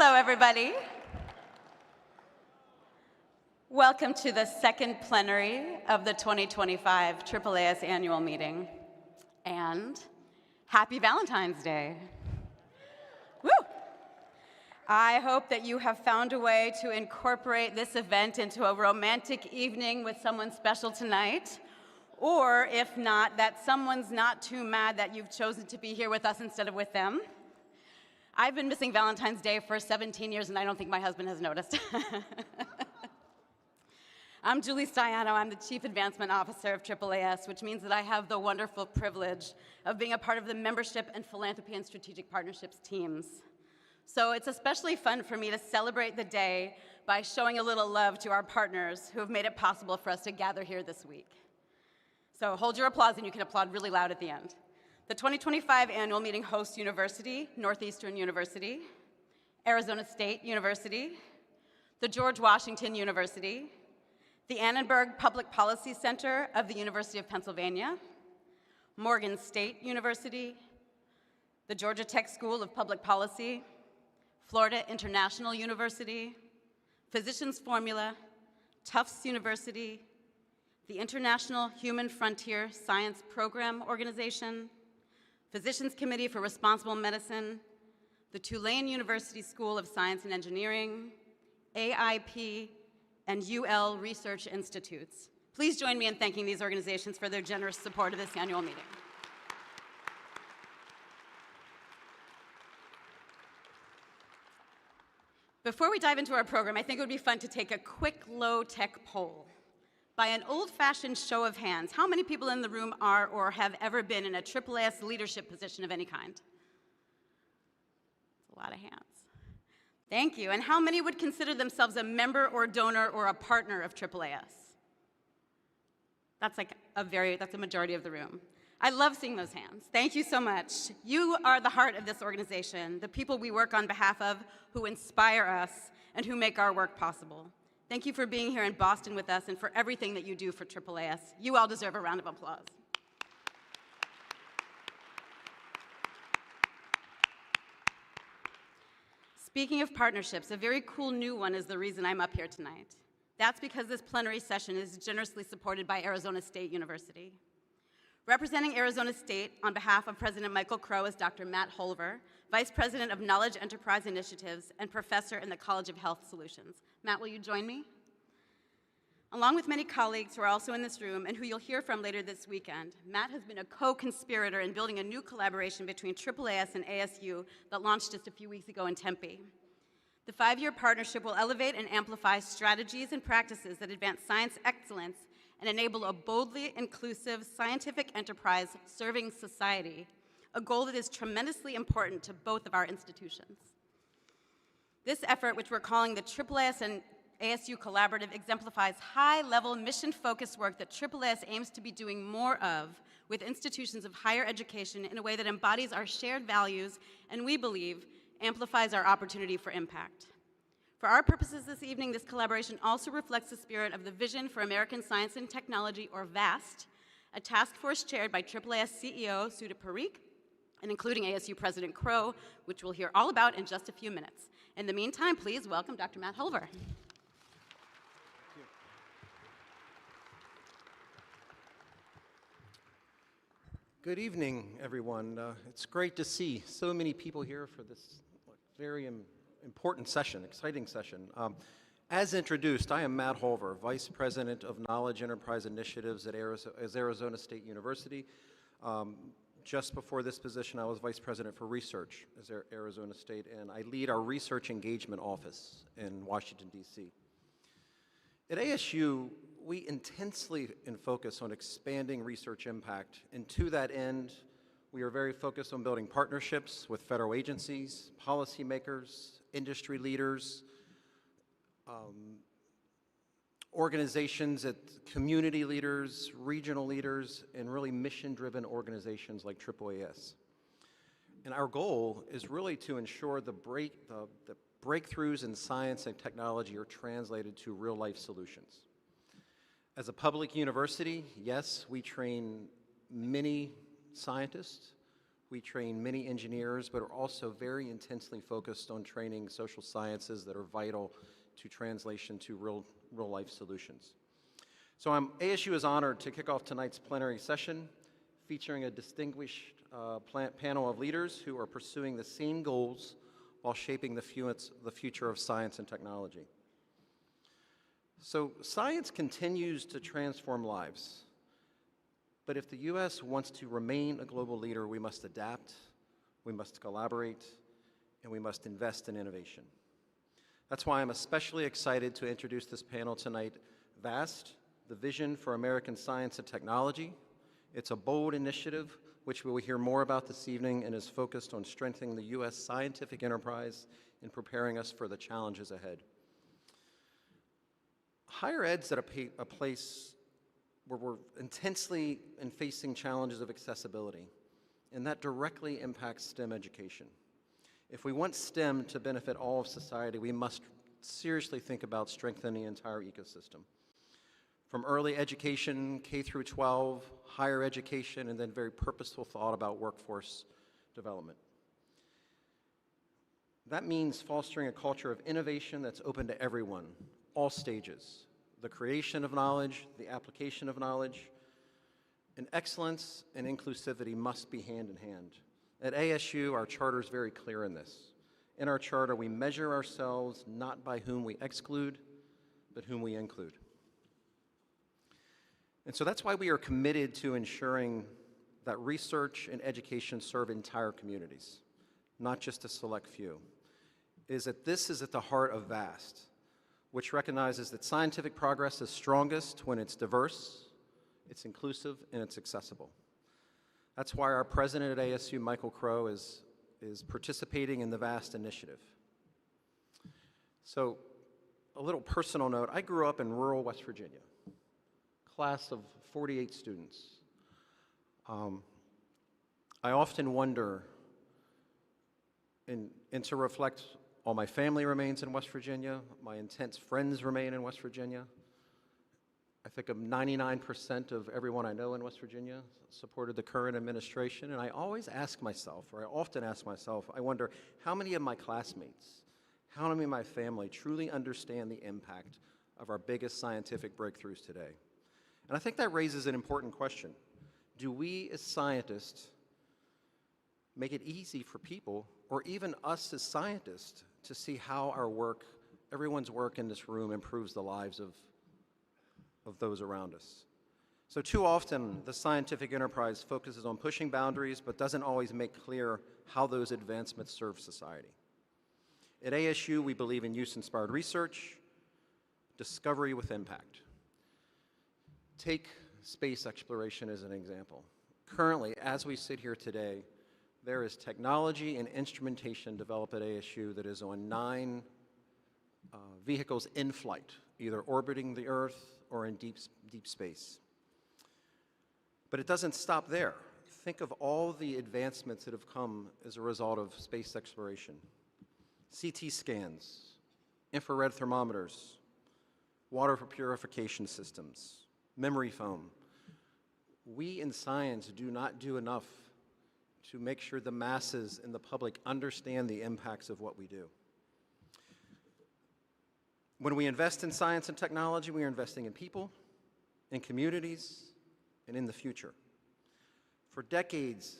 Hello, everybody. Welcome to the second plenary of the 2025 AAAS annual meeting. And happy Valentine's Day. Woo! I hope that you have found a way to incorporate this event into a romantic evening with someone special tonight. Or if not, that someone's not too mad that you've chosen to be here with us instead of with them. I've been missing Valentine's Day for 17 years, and I don't think my husband has noticed. I'm Julie Stiano. I'm the Chief Advancement Officer of AAAS, which means that I have the wonderful privilege of being a part of the membership and philanthropy and strategic partnerships teams. So it's especially fun for me to celebrate the day by showing a little love to our partners who have made it possible for us to gather here this week. So hold your applause, and you can applaud really loud at the end. The 2025 annual meeting hosts University, Northeastern University, Arizona State University, the George Washington University, the Annenberg Public Policy Center of the University of Pennsylvania, Morgan State University, the Georgia Tech School of Public Policy, Florida International University, Physicians Formula, Tufts University, the International Human Frontier Science Program Organization, Physicians Committee for Responsible Medicine, the Tulane University School of Science and Engineering, AIP, and UL Research Institutes. Please join me in thanking these organizations for their generous support of this annual meeting. Before we dive into our program, I think it would be fun to take a quick low-tech poll. By an old-fashioned show of hands, how many people in the room are or have ever been in a AAAS leadership position of any kind? That's a lot of hands. Thank you. And how many would consider themselves a member or donor or a partner of AAAS? That's a majority of the room. I love seeing those hands. Thank you so much. You are the heart of this organization, the people we work on behalf of, who inspire us and who make our work possible. Thank you for being here in Boston with us and for everything that you do for AAAS. You all deserve a round of applause. Speaking of partnerships, a very cool new one is the reason I'm up here tonight. That's because this plenary session is generously supported by Arizona State University. Representing Arizona State on behalf of President Michael Crow is Dr. Matt Holver, Vice President of Knowledge Enterprise Initiatives and Professor in the College of Health Solutions. Matt, will you join me? Along with many colleagues who are also in this room and who you'll hear from later this weekend, Matt has been a co-conspirator in building a new collaboration between AAAS and ASU that launched just a few weeks ago in Tempe. The 5-year partnership will elevate and amplify strategies and practices that advance science excellence and enable a boldly inclusive scientific enterprise serving society, a goal that is tremendously important to both of our institutions. This effort, which we're calling the AAAS and ASU Collaborative, exemplifies high-level mission-focused work that AAAS aims to be doing more of with institutions of higher education in a way that embodies our shared values and, we believe, amplifies our opportunity for impact. For our purposes this evening, this collaboration also reflects the spirit of the Vision for American Science and Technology, or VAST, a task force chaired by AAAS CEO Sudha Parikh, and including ASU President Crow, which we'll hear all about in just a few minutes. In the meantime, please welcome Dr. Matt Holver. Good evening, everyone. It's great to see so many people here for this very important session, exciting session. As introduced, I am Matt Holver, Vice President of Knowledge Enterprise Initiatives at Arizona State University. Just before this position, I was Vice President for Research at Arizona State, and I lead our Research Engagement Office in Washington, D.C. At ASU, we intensely focus on expanding research impact, and to that end, we are very focused on building partnerships with federal agencies, policymakers, industry leaders, organizations, community leaders, regional leaders, and really mission-driven organizations like AAAS. And our goal is really to ensure the breakthroughs in science and technology are translated to real-life solutions. As a public university, yes, we train many scientists We train many engineers, but are also very intensely focused on training social sciences that are vital to translation to real-life solutions. So ASU is honored to kick off tonight's plenary session, featuring a distinguished panel of leaders who are pursuing the same goals while shaping the future of science and technology. So science continues to transform lives. But if the U.S. wants to remain a global leader, we must adapt, we must collaborate, and we must invest in innovation. That's why I'm especially excited to introduce this panel tonight, VAST, the Vision for American Science and Technology. It's a bold initiative, which we will hear more about this evening, and is focused on strengthening the U.S. scientific enterprise and preparing us for the challenges ahead. Higher ed's at a place where we're intensely facing challenges of accessibility, and that directly impacts STEM education. If we want STEM to benefit all of society, we must seriously think about strengthening the entire ecosystem. From early education, K through 12, higher education, and then very purposeful thought about workforce development. That means fostering a culture of innovation that's open to everyone, all stages. The creation of knowledge, the application of knowledge, and excellence and inclusivity must be hand in hand. At ASU, our charter is very clear in this. In our charter, we measure ourselves not by whom we exclude, but whom we include. And so that's why we are committed to ensuring that research and education serve entire communities, not just a select few. This is at the heart of VAST, which recognizes that scientific progress is strongest when it's diverse, it's inclusive, and it's accessible. That's why our president at ASU, Michael Crow, is participating in the VAST initiative. So, a little personal note, I grew up in rural West Virginia, class of 48 students. I often wonder, and to reflect, all my family remains in West Virginia, my intense friends remain in West Virginia. I think 99% of everyone I know in West Virginia supported the current administration, and I always ask myself, or I often ask myself, I wonder how many of my classmates, how many of my family truly understand the impact of our biggest scientific breakthroughs today? And I think that raises an important question. Do we as scientists make it easy for people, or even us as scientists, to see how our work, everyone's work in this room, improves the lives of those around us? So too often, the scientific enterprise focuses on pushing boundaries, but doesn't always make clear how those advancements serve society. At ASU, we believe in use-inspired research, discovery with impact. Take space exploration as an example. Currently, as we sit here today, there is technology and instrumentation developed at ASU that is on 9 vehicles in flight, either orbiting the Earth or in deep space. But it doesn't stop there. Think of all the advancements that have come as a result of space exploration. CT scans, infrared thermometers, water purification systems, memory foam. We in science do not do enough to make sure the masses and the public understand the impacts of what we do. When we invest in science and technology, we are investing in people, in communities, and in the future. For decades,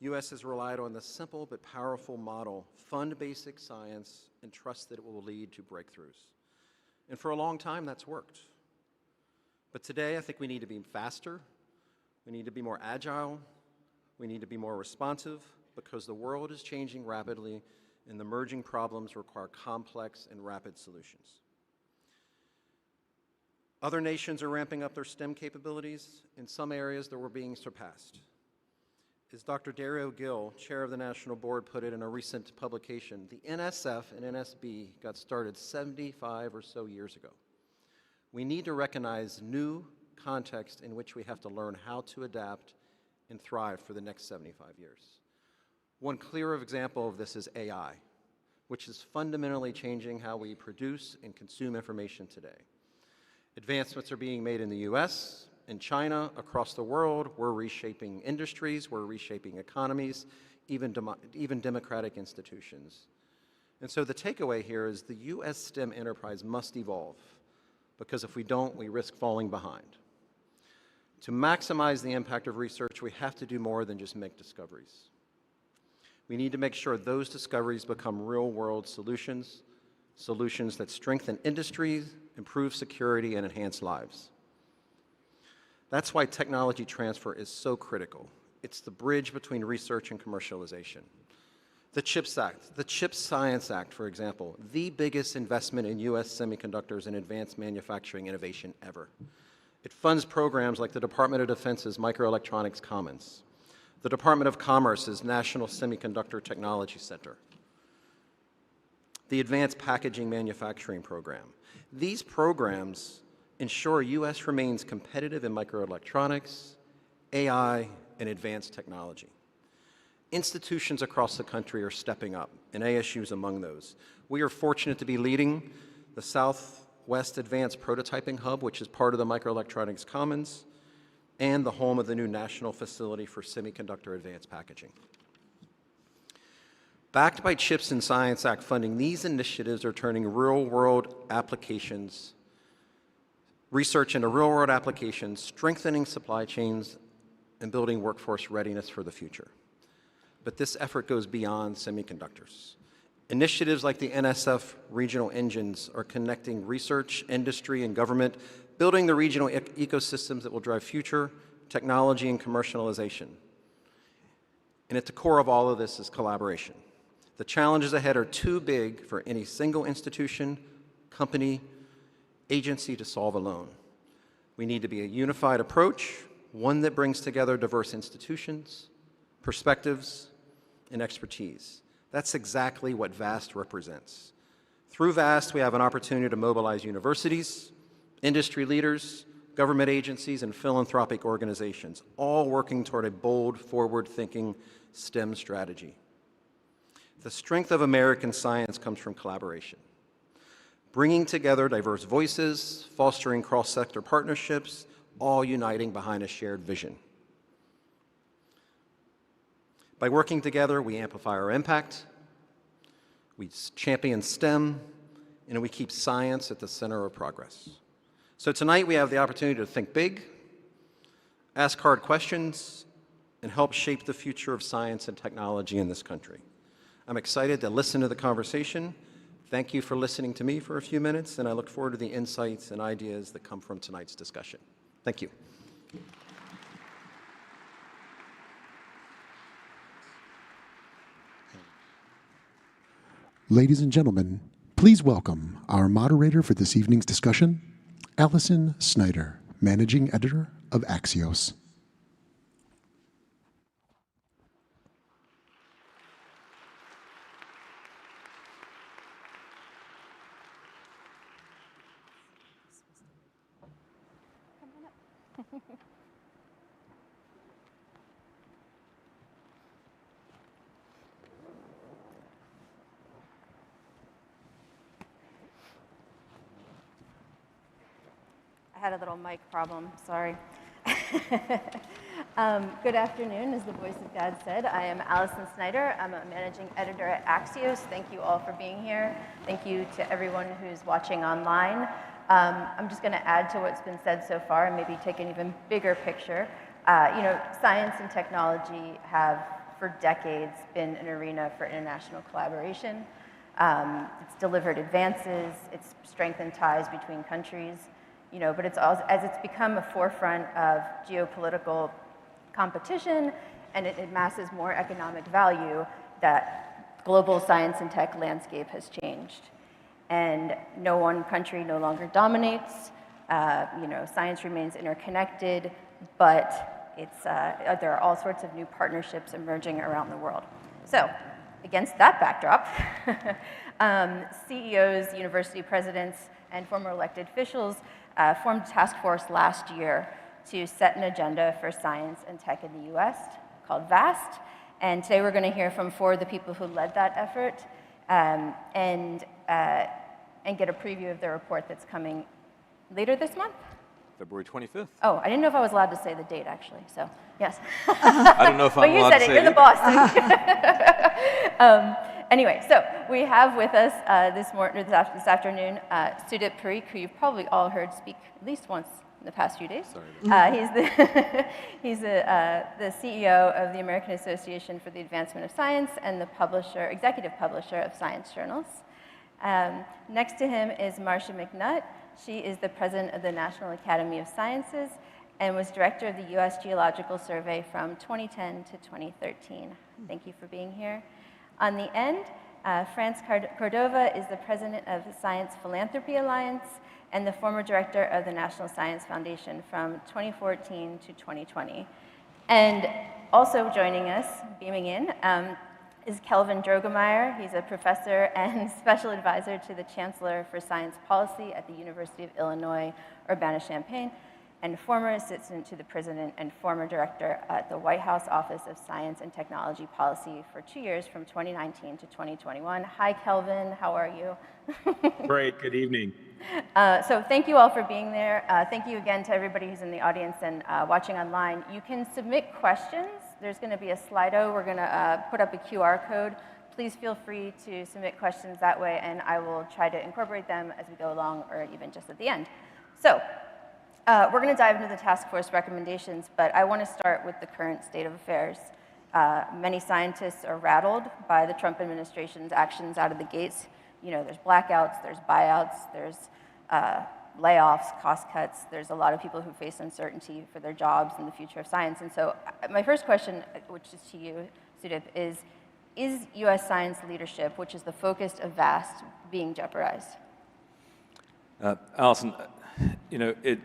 U.S. has relied on the simple but powerful model, fund basic science and trust that it will lead to breakthroughs. And for a long time, that's worked. But today, I think we need to be faster, we need to be more agile, we need to be more responsive, because the world is changing rapidly and the emerging problems require complex and rapid solutions. Other nations are ramping up their STEM capabilities. In some areas, they were being surpassed. As Dr. Dario Gil, chair of the National Board, put it in a recent publication, the NSF and NSB got started 75 or so years ago. We need to recognize new context in which we have to learn how to adapt and thrive for the next 75 years. One clear example of this is AI, which is fundamentally changing how we produce and consume information today. Advancements are being made in the US, in China, across the world. We're reshaping industries, we're reshaping economies, even democratic institutions. And so the takeaway here is the US STEM enterprise must evolve, because if we don't, we risk falling behind. To maximize the impact of research, we have to do more than just make discoveries. We need to make sure those discoveries become real-world solutions, solutions that strengthen industries, improve security, and enhance lives. That's why technology transfer is so critical. It's the bridge between research and commercialization. The CHIPS Act, the CHIPS Science Act, for example, the biggest investment in US semiconductors and advanced manufacturing innovation ever. It funds programs like the Department of Defense's Microelectronics Commons, the Department of Commerce's National Semiconductor Technology Center, the Advanced Packaging Manufacturing Program. These programs ensure US remains competitive in microelectronics, AI, and advanced technology. Institutions across the country are stepping up, and ASU is among those. We are fortunate to be leading the Southwest Advanced Prototyping Hub, which is part of the Microelectronics Commons, and the home of the new National Facility for Semiconductor Advanced Packaging. Backed by CHIPS and Science Act funding, these initiatives are turning real-world applications, research into real-world applications, strengthening supply chains, and building workforce readiness for the future. But this effort goes beyond semiconductors. Initiatives like the NSF regional engines are connecting research, industry, and government, building the regional ecosystems that will drive future technology and commercialization. And at the core of all of this is collaboration. The challenges ahead are too big for any single institution, company, agency to solve alone. We need to be a unified approach, one that brings together diverse institutions, perspectives, and expertise. That's exactly what VAST represents. Through VAST, we have an opportunity to mobilize universities, industry leaders, government agencies, and philanthropic organizations, all working toward a bold, forward-thinking STEM strategy. The strength of American science comes from collaboration, bringing together diverse voices, fostering cross-sector partnerships, all uniting behind a shared vision. By working together, we amplify our impact, we champion STEM, and we keep science at the center of progress. So tonight we have the opportunity to think big, ask hard questions, and help shape the future of science and technology in this country. I'm excited to listen to the conversation. Thank you for listening to me for a few minutes, and I look forward to the insights and ideas that come from tonight's discussion. Thank you. Ladies and gentlemen, please welcome our moderator for this evening's discussion, Allison Snyder, Managing Editor of Axios. I had a little mic problem, sorry. Good afternoon, as the voice of God said. I am Allison Snyder. I'm a managing editor at Axios. Thank you all for being here. Thank you to everyone who's watching online. I'm just going to add to what's been said so far and maybe take an even bigger picture. Science and technology have, for decades, been an arena for international collaboration. It's delivered advances, it's strengthened ties between countries. But as it's become a forefront of geopolitical competition and it amasses more economic value, that global science and tech landscape has changed. And no one country no longer dominates. Science remains interconnected, but there are all sorts of new partnerships emerging around the world. So, against that backdrop, CEOs, university presidents, and former elected officials formed a task force last year to set an agenda for science and tech in the US called VAST. And today we're going to hear from 4 of the people who led that effort and get a preview of their report that's coming later this month. February 25th. Oh, I didn't know if I was allowed to say the date, actually, so yes. I don't know if I'm allowed to say it. But you said it, you're the boss. Anyway, so we have with us this afternoon Sudip Parikh, who you've probably all heard speak at least once in the past few days. He's the CEO of the American Association for the Advancement of Science and the executive publisher of science journals. Next to him is Marcia McNutt. She is the president of the National Academy of Sciences and was director of the US Geological Survey from 2010 to 2013. Thank you for being here. On the end, France Cordova is the president of the Science Philanthropy Alliance and the former director of the National Science Foundation from 2014 to 2020. And also joining us, beaming in, is Kelvin Drogemeyer. He's a professor and special advisor to the Chancellor for Science Policy at the University of Illinois, Urbana-Champaign, and former assistant to the president and former director at the White House Office of Science and Technology Policy for 2 years from 2019 to 2021. Hi, Kelvin, how are you? Great, good evening. So thank you all for being there. Thank you again to everybody who's in the audience and watching online. You can submit questions. There's going to be a Slido. We're going to put up a QR code. Please feel free to submit questions that way, and I will try to incorporate them as we go along or even just at the end. So we're going to dive into the task force recommendations, but I want to start with the current state of affairs. Many scientists are rattled by the Trump administration's actions out of the gates. You know, there's blackouts, there's buyouts, there's layoffs, cost cuts. There's a lot of people who face uncertainty for their jobs and the future of science. And so my first question, which is to you, Sudip, is US science leadership, which is the focus of VAST, being jeopardized? Allison, you know, it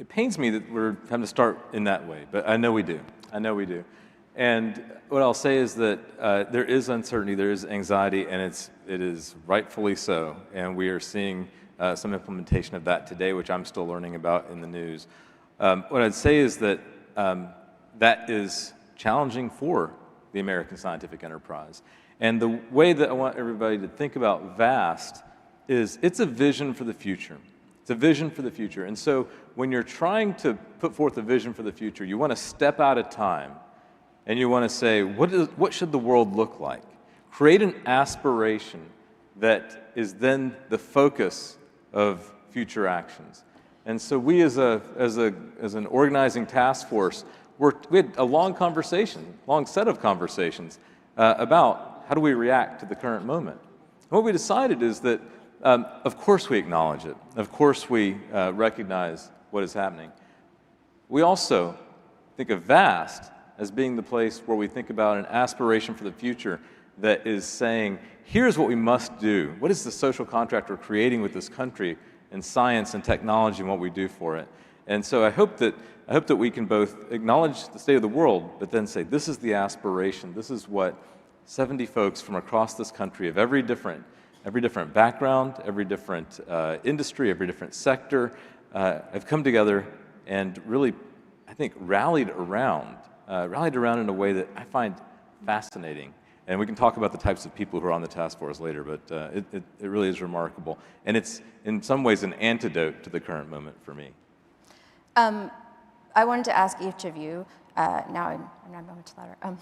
pains me that we're having to start in that way, but I know we do. I know we do. And what I'll say is that there is uncertainty, there is anxiety, and it is rightfully so. And we are seeing some implementation of that today, which I'm still learning about in the news. What I'd say is that that is challenging for the American scientific enterprise. And the way that I want everybody to think about VAST is it's a vision for the future. It's a vision for the future. And so when you're trying to put forth a vision for the future, you want to step out of time and you want to say, what should the world look like? Create an aspiration that is then the focus of future actions. And so we as an organizing task force, we had a long set of conversations about how do we react to the current moment. And what we decided is that, of course we acknowledge it. Of course we recognize what is happening. We also think of VAST as being the place where we think about an aspiration for the future that is saying, here's what we must do. What is the social contract we're creating with this country in science and technology and what we do for it? And so I hope that we can both acknowledge the state of the world, but then say, this is the aspiration. This is what 70 folks from across this country of every different background, every different industry, every different sector have come together and really, I think, rallied around in a way that I find fascinating. And we can talk about the types of people who are on the task force later, but it really is remarkable. And it's, in some ways, an antidote to the current moment for me. I wanted to ask each of you, now I'm not much louder,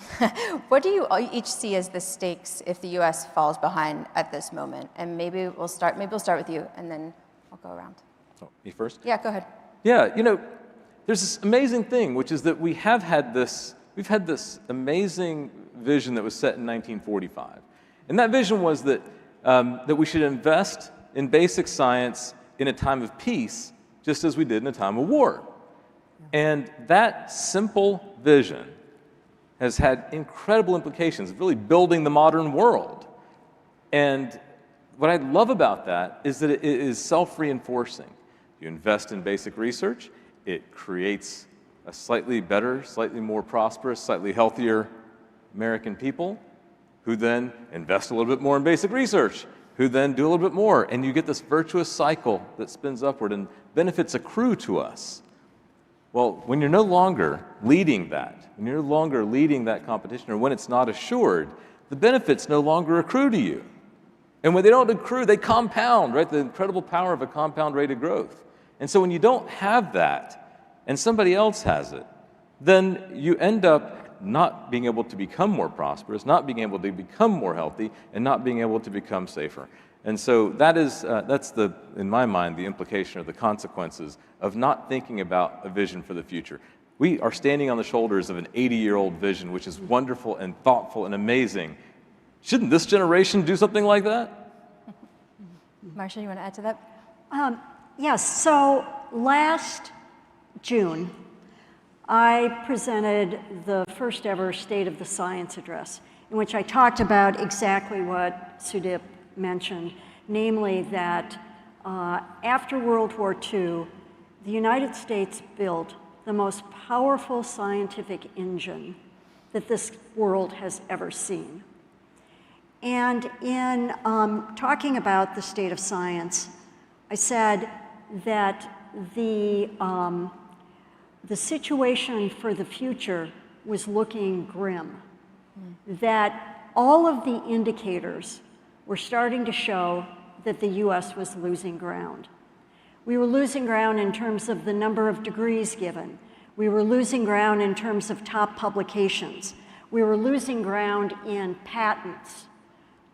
what do you each see as the stakes if the US falls behind at this moment? And maybe we'll start with you, and then I'll go around. Oh, me first? Yeah, go ahead. Yeah, you know, there's this amazing thing, which is that we've had this amazing vision that was set in 1945. And that vision was that we should invest in basic science in a time of peace, just as we did in a time of war. And that simple vision has had incredible implications, really building the modern world. And what I love about that is that it is self-reinforcing. You invest in basic research, it creates a slightly better, slightly more prosperous, slightly healthier American people who then invest a little bit more in basic research, who then do a little bit more, and you get this virtuous cycle that spins upward and benefits accrue to us. Well, when you're no longer leading that, when you're no longer leading that competition, or when it's not assured, the benefits no longer accrue to you. And when they don't accrue, they compound, right? The incredible power of a compound rate of growth. And so when you don't have that, and somebody else has it, then you end up not being able to become more prosperous, not being able to become more healthy, and not being able to become safer. And so that's in my mind, the implication or the consequences of not thinking about a vision for the future. We are standing on the shoulders of an 80-year-old vision, which is wonderful and thoughtful and amazing. Shouldn't this generation do something like that? Marcia, you want to add to that? Yes, so last June, I presented the first ever State of the Science address, in which I talked about exactly what Sudip mentioned, namely that after World War II, the United States built the most powerful scientific engine that this world has ever seen. And in talking about the state of science, I said that the situation for the future was looking grim, that all of the indicators were starting to show that the US was losing ground. We were losing ground in terms of the number of degrees given. We were losing ground in terms of top publications. We were losing ground in patents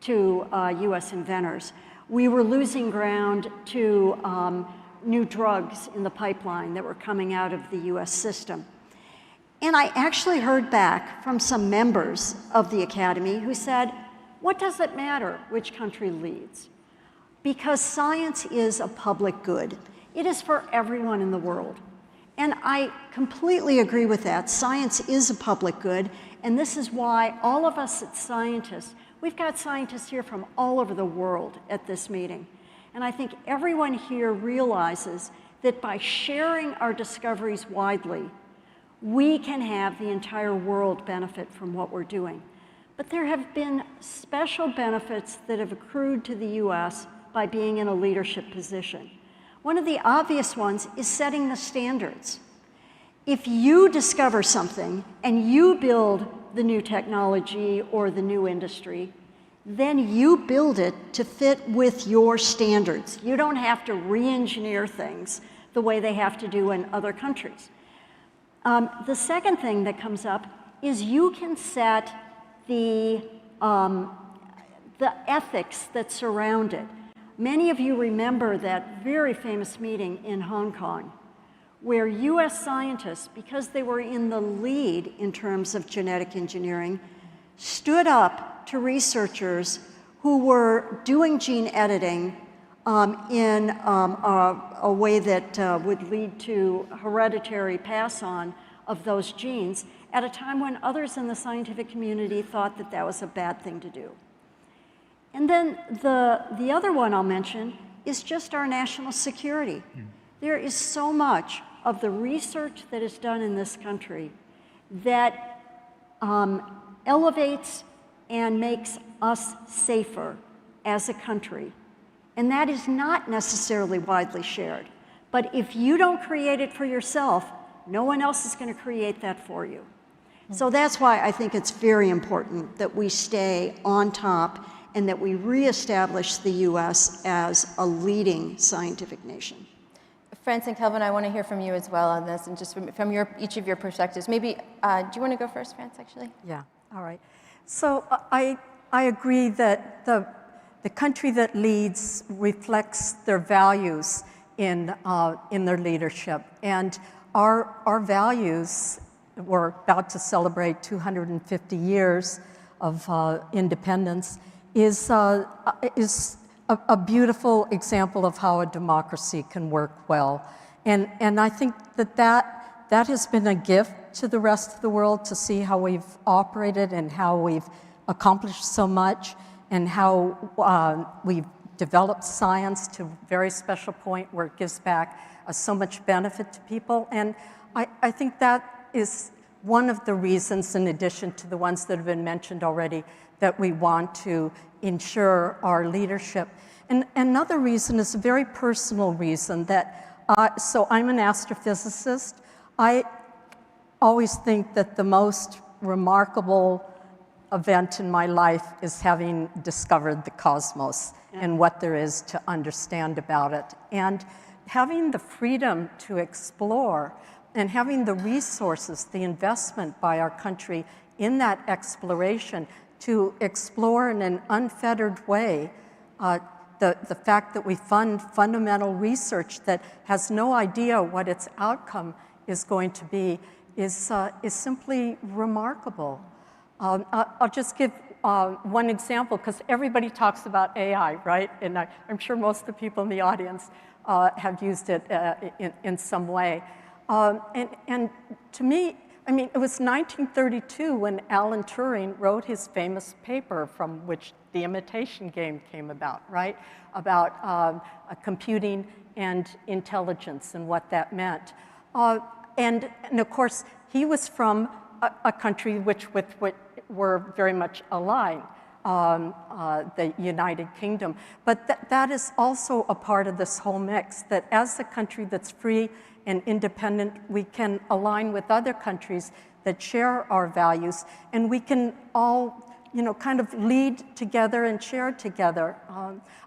to US inventors. We were losing ground to new drugs in the pipeline that were coming out of the US system. And I actually heard back from some members of the Academy who said, what does it matter which country leads? Because science is a public good. It is for everyone in the world. And I completely agree with that. Science is a public good, and this is why all of us as scientists, we've got scientists here from all over the world at this meeting. And I think everyone here realizes that by sharing our discoveries widely, we can have the entire world benefit from what we're doing. But there have been special benefits that have accrued to the US by being in a leadership position. One of the obvious ones is setting the standards. If you discover something and you build the new technology or the new industry, then you build it to fit with your standards. You don't have to re-engineer things the way they have to do in other countries. The second thing that comes up is you can set the ethics that surround it. Many of you remember that very famous meeting in Hong Kong, where US scientists, because they were in the lead in terms of genetic engineering, stood up to researchers who were doing gene editing in a way that would lead to hereditary pass-on of those genes at a time when others in the scientific community thought that that was a bad thing to do. And then the other one I'll mention is just our national security. There is so much of the research that is done in this country that elevates and makes us safer as a country. And that is not necessarily widely shared. But if you don't create it for yourself, no one else is going to create that for you. So that's why I think it's very important that we stay on top and that we reestablish the US as a leading scientific nation. France and Kelvin, I want to hear from you as well on this, and just from each of your perspectives. Maybe, do you want to go first, France, actually? Yeah, all right. So I agree that the country that leads reflects their values in their leadership. And our values, we're about to celebrate 250 years of independence, is a beautiful example of how a democracy can work well. And I think that has been a gift to the rest of the world to see how we've operated and how we've accomplished so much and how we've developed science to a very special point where it gives back so much benefit to people. And I think that is one of the reasons, in addition to the ones that have been mentioned already, that we want to ensure our leadership. And another reason is a very personal reason that, so I'm an astrophysicist. I always think that the most remarkable event in my life is having discovered the cosmos and what there is to understand about it. And having the freedom to explore and having the resources, the investment by our country in that exploration to explore in an unfettered way the fact that we fund fundamental research that has no idea what its outcome is going to be is simply remarkable. I'll just give one example, because everybody talks about AI, right? And I'm sure most of the people in the audience have used it in some way. And to me, I mean, it was 1932 when Alan Turing wrote his famous paper from which the imitation game came about, right? About computing and intelligence and what that meant. And of course, he was from a country with were very much aligned, the United Kingdom. But that is also a part of this whole mix, that as a country that's free and independent, we can align with other countries that share our values, and we can all, kind of lead together and share together.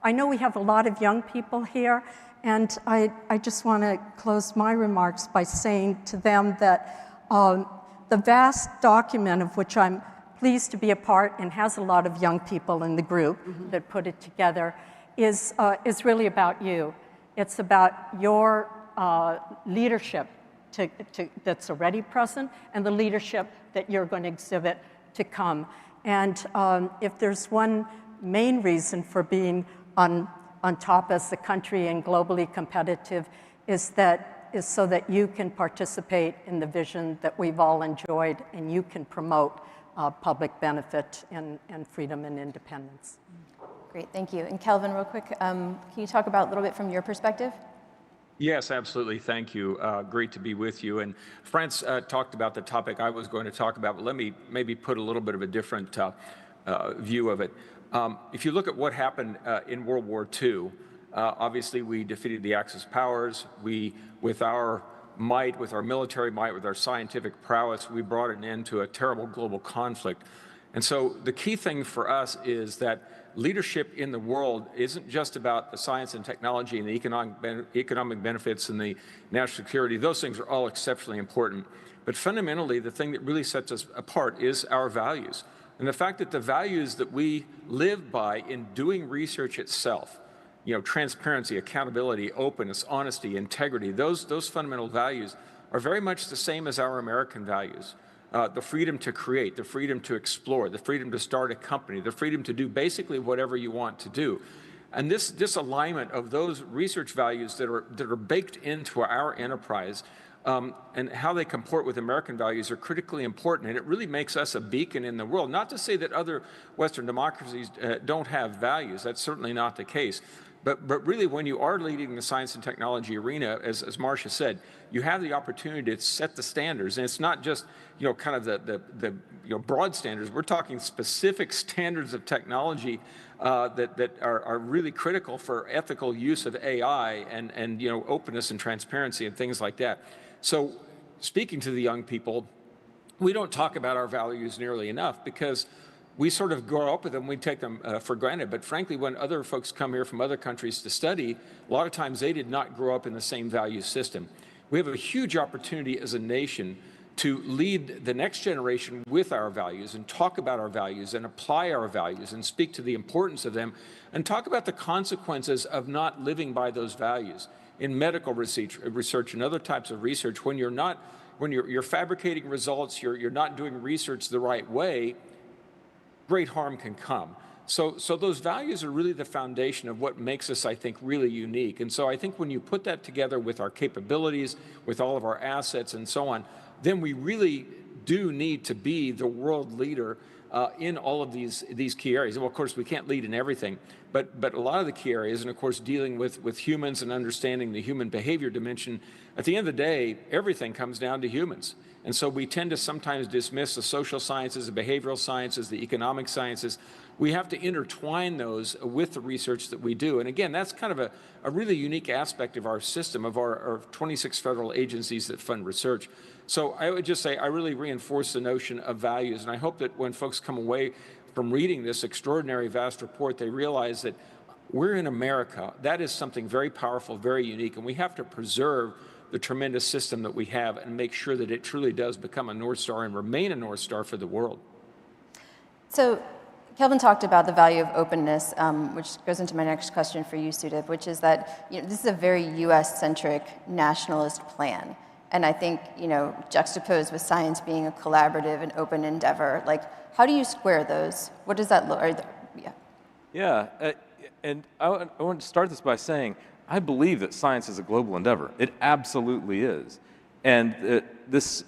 I know we have a lot of young people here, and I just want to close my remarks by saying to them that the VAST document, of which I'm pleased to be a part and has a lot of young people in the group that put it together, is really about you. It's about your leadership that's already present and the leadership that you're going to exhibit to come. And if there's one main reason for being on top as a country and globally competitive, is so that you can participate in the vision that we've all enjoyed, and you can promote public benefit and freedom and independence. Great, thank you. And Kelvin, real quick, can you talk about a little bit from your perspective? Yes, absolutely. Thank you. Great to be with you. And France talked about the topic I was going to talk about, but let me maybe put a little bit of a different view of it. If you look at what happened in World War II, obviously we defeated the Axis powers. We, with our might, with our military might, with our scientific prowess, we brought an end to a terrible global conflict. And so the key thing for us is that leadership in the world isn't just about the science and technology and the economic benefits and the national security. Those things are all exceptionally important. But fundamentally, the thing that really sets us apart is our values. And the fact that the values that we live by in doing research itself, transparency, accountability, openness, honesty, integrity, those fundamental values are very much the same as our American values. The freedom to create, the freedom to explore, the freedom to start a company, the freedom to do basically whatever you want to do. And this alignment of those research values that are baked into our enterprise and how they comport with American values are critically important. And it really makes us a beacon in the world. Not to say that other Western democracies don't have values. That's certainly not the case. But really, when you are leading the science and technology arena, as Marcia said, you have the opportunity to set the standards. And it's not just, kind of the broad standards. We're talking specific standards of technology that are really critical for ethical use of AI and openness and transparency and things like that. So speaking to the young people, we don't talk about our values nearly enough because we sort of grow up with them, we take them for granted. But frankly, when other folks come here from other countries to study, a lot of times they did not grow up in the same value system. We have a huge opportunity as a nation to lead the next generation with our values and talk about our values and apply our values and speak to the importance of them and talk about the consequences of not living by those values. In medical research and other types of research, when you're fabricating results, you're not doing research the right way, great harm can come. So those values are really the foundation of what makes us, I think, really unique. And so I think when you put that together with our capabilities, with all of our assets and so on, then we really do need to be the world leader in all of these key areas. Well, of course, we can't lead in everything, but a lot of the key areas, and of course, dealing with humans and understanding the human behavior dimension, at the end of the day, everything comes down to humans. And so we tend to sometimes dismiss the social sciences, the behavioral sciences, the economic sciences. We have to intertwine those with the research that we do. And again, that's kind of a really unique aspect of our system, of our 26 federal agencies that fund research. So I would just say I really reinforce the notion of values. And I hope that when folks come away from reading this extraordinary VAST report, they realize that We're in America. That is something very powerful, very unique, and we have to preserve the tremendous system that we have and make sure that it truly does become a North Star and remain a North Star for the world. So Kelvin talked about the value of openness, which goes into my next question for you, Sudip, which is that this is a very US-centric nationalist plan. And I think, juxtaposed with science being a collaborative and open endeavor, like, how do you square those? What does that look like? Yeah, and I want to start this by saying, I believe that science is a global endeavor. It absolutely is. And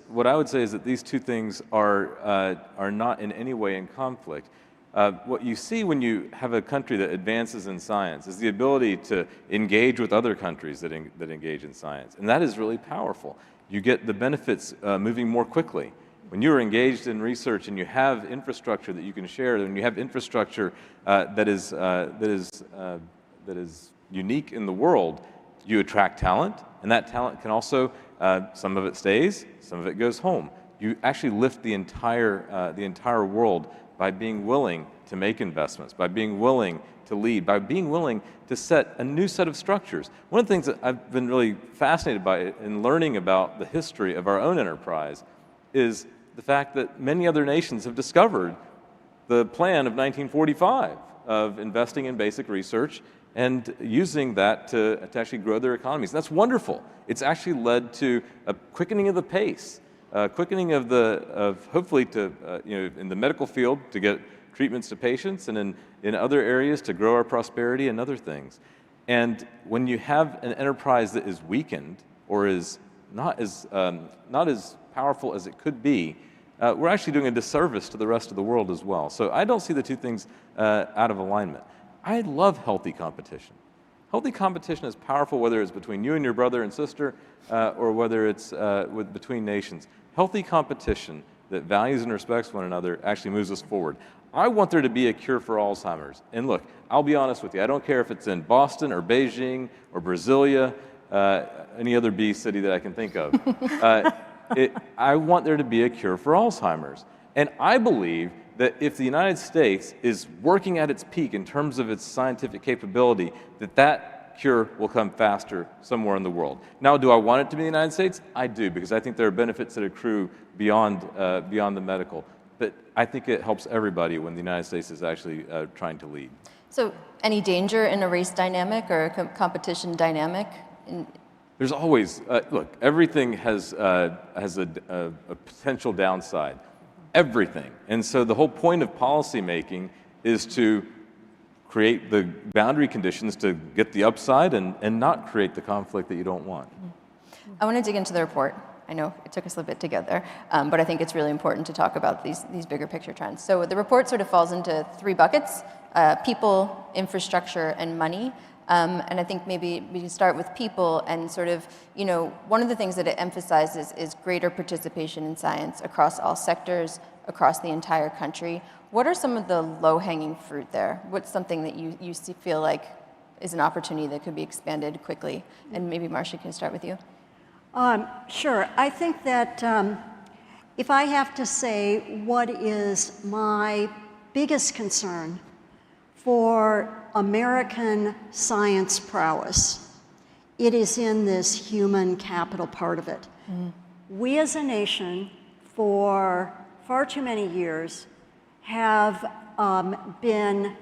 what I would say is that these two things are not in any way in conflict. What you see when you have a country that advances in science is the ability to engage with other countries that engage in science. And that is really powerful. You get the benefits moving more quickly. When you're engaged in research and you have infrastructure that you can share, and you have infrastructure that is unique in the world, you attract talent, and that talent can also, some of it stays, some of it goes home. You actually lift the entire world by being willing to make investments, by being willing to lead, by being willing to set a new set of structures. One of the things that I've been really fascinated by in learning about the history of our own enterprise is the fact that many other nations have discovered the plan of 1945 of investing in basic research and using that to actually grow their economies. And that's wonderful. It's actually led to a quickening of the pace, quickening of hopefully to, in the medical field to get treatments to patients, and in other areas to grow our prosperity and other things. And when you have an enterprise that is weakened or is not as powerful as it could be, we're actually doing a disservice to the rest of the world as well. So I don't see the two things out of alignment. I love healthy competition. Healthy competition is powerful, whether it's between you and your brother and sister, or whether it's between nations. Healthy competition that values and respects one another actually moves us forward. I want there to be a cure for Alzheimer's. And look, I'll be honest with you, I don't care if it's in Boston or Beijing or Brasilia, any other B city that I can think of. I want there to be a cure for Alzheimer's. And I believe that if the United States is working at its peak in terms of its scientific capability, that cure will come faster somewhere in the world. Now, do I want it to be in the United States? I do, because I think there are benefits that accrue beyond the medical. But I think it helps everybody when the United States is actually trying to lead. So any danger in a race dynamic or a competition dynamic? There's always, look, everything has a potential downside. Everything. And so the whole point of policy making is to create the boundary conditions to get the upside and not create the conflict that you don't want. I want to dig into the report. I know it took us a bit to get there, but I think it's really important to talk about these bigger picture trends. So the report sort of falls into three buckets: people, infrastructure, and money. And I think maybe we can start with people and sort of, one of the things that it emphasizes is greater participation in science across all sectors, across the entire country. What are some of the low-hanging fruit there? What's something that you feel like is an opportunity that could be expanded quickly? And maybe Marcia can start with you. Sure. I think that if I have to say what is my biggest concern for American science prowess, it is in this human capital part of it. We as a nation, for far too many years, have been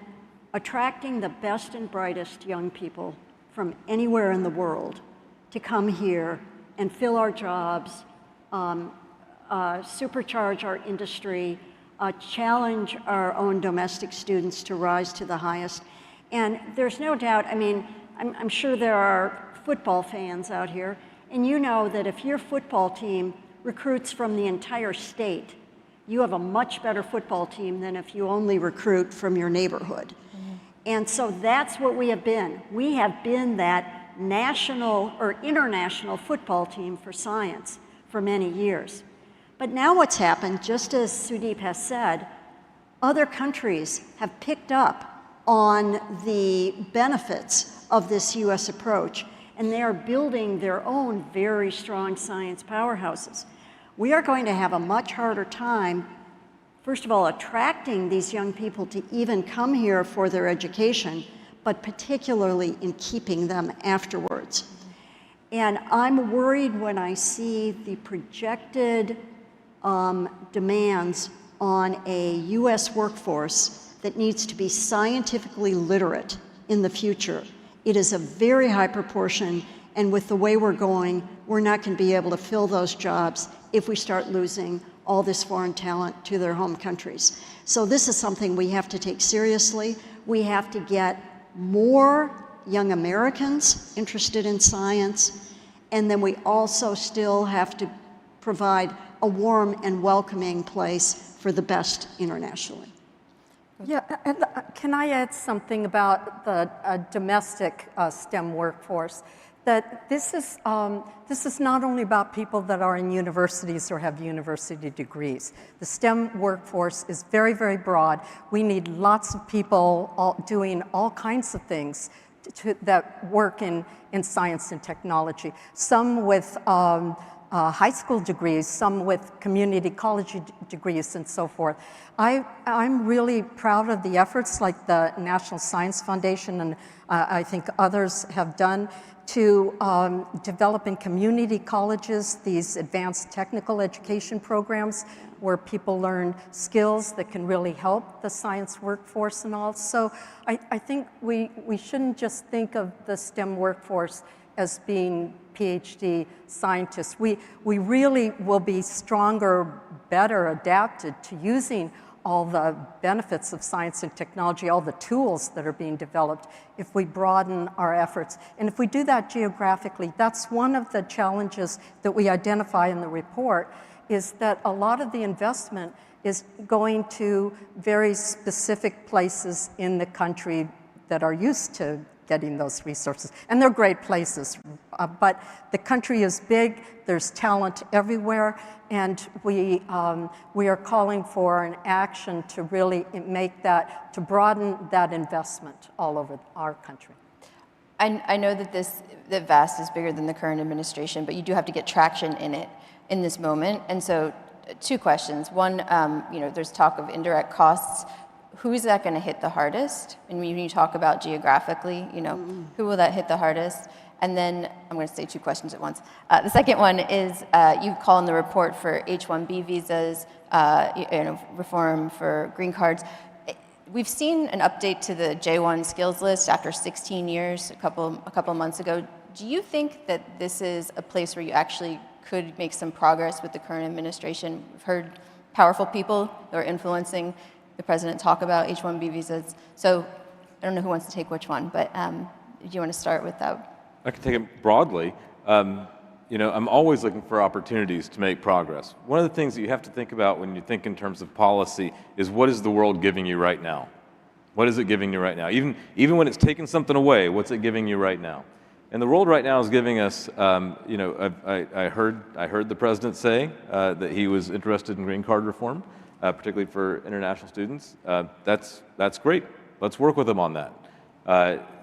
attracting the best and brightest young people from anywhere in the world to come here and fill our jobs, supercharge our industry, challenge our own domestic students to rise to the highest. And there's no doubt, I'm sure there are football fans out here, and you know that if your football team recruits from the entire state, you have a much better football team than if you only recruit from your neighborhood. And so that's what we have been. We have been that national or international football team for science for many years. But now what's happened, just as Sudip has said, other countries have picked up on the benefits of this US approach, and they are building their own very strong science powerhouses. We are going to have a much harder time, first of all, attracting these young people to even come here for their education, but particularly in keeping them afterwards. And I'm worried when I see the projected demands on a US workforce that needs to be scientifically literate in the future. It is a very high proportion, and with the way we're going, we're not going to be able to fill those jobs if we start losing all this foreign talent to their home countries. So this is something we have to take seriously. We have to get more young Americans interested in science, and then we also still have to provide a warm and welcoming place for the best internationally. Yeah, and can I add something about the domestic STEM workforce? That this is not only about people that are in universities or have university degrees. The STEM workforce is very, very broad. We need lots of people doing all kinds of things that work in science and technology. Some with high school degrees, some with community college degrees, and so forth. I'm really proud of the efforts like the National Science Foundation and I think others have done to develop in community colleges these advanced technical education programs where people learn skills that can really help the science workforce and all. So I think we shouldn't just think of the STEM workforce as being PhD scientists. We really will be stronger, better adapted to using all the benefits of science and technology, all the tools that are being developed, if we broaden our efforts. And if we do that geographically, that's one of the challenges that we identify in the report, is that a lot of the investment is going to very specific places in the country that are used to getting those resources. And they're great places, but the country is big, there's talent everywhere, and we are calling for an action to really make that, to broaden that investment all over our country. I know that that VAST is bigger than the current administration, but you do have to get traction in it in this moment. And so, two questions. One, there's talk of indirect costs. Who is that going to hit the hardest? And when you talk about geographically, who will that hit the hardest? And then I'm going to say two questions at once. The second one is you call in the report for H-1B visas, reform for green cards. We've seen an update to the J-1 skills list after 16 years a couple months ago. Do you think that this is a place where you actually could make some progress with the current administration? We've heard powerful people who are influencing the president talk about H-1B visas. So I don't know who wants to take which one, but do you want to start with that? I can take it broadly. I'm always looking for opportunities to make progress. One of the things that you have to think about when you think in terms of policy is, what is the world giving you right now? What is it giving you right now? Even when it's taking something away, what's it giving you right now? And the world right now is giving us, I heard the president say that he was interested in green card reform, particularly for international students. That's great. Let's work with him on that.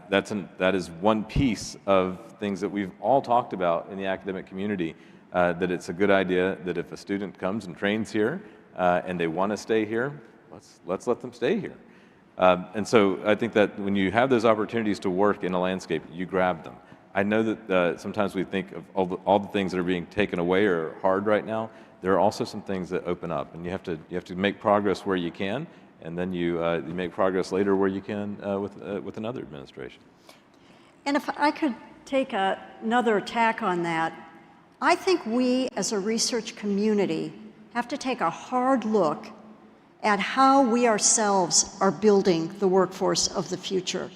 That is one piece of things that we've all talked about in the academic community, that it's a good idea that if a student comes and trains here and they want to stay here, let's let them stay here. And so I think that when you have those opportunities to work in a landscape, you grab them. I know that sometimes we think of all the things that are being taken away are hard right now. There are also some things that open up, and you have to make progress where you can, and then you make progress later where you can with another administration. And if I could take another tack on that, I think we as a research community have to take a hard look at how we ourselves are building the workforce of the future.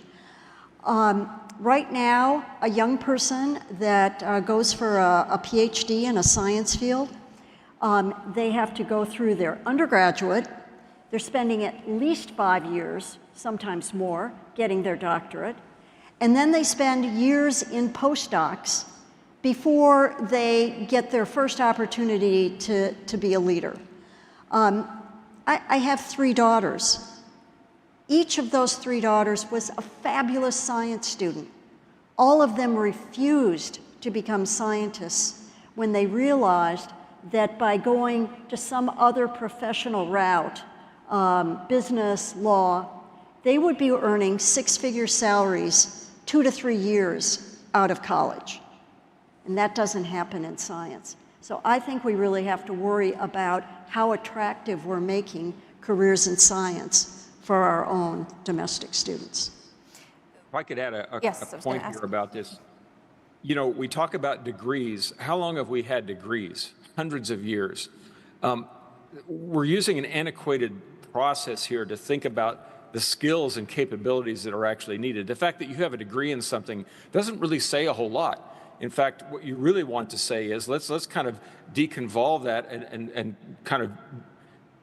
Right now, a young person that goes for a PhD in a science field, they have to go through their undergraduate. They're spending at least 5 years, sometimes more, getting their doctorate. And then they spend years in postdocs before they get their first opportunity to be a leader. I have 3 daughters. Each of those 3 daughters was a fabulous science student. All of them refused to become scientists when they realized that by going to some other professional route, business, law, they would be earning six-figure salaries 2 to 3 years out of college. And that doesn't happen in science. So I think we really have to worry about how attractive we're making careers in science for our own domestic students. If I could add a Yes, point here about this. You know, we talk about degrees. How long have we had degrees? Hundreds of years. We're using an antiquated process here to think about the skills and capabilities that are actually needed. The fact that you have a degree in something doesn't really say a whole lot. In fact, what you really want to say is let's kind of deconvolve that and kind of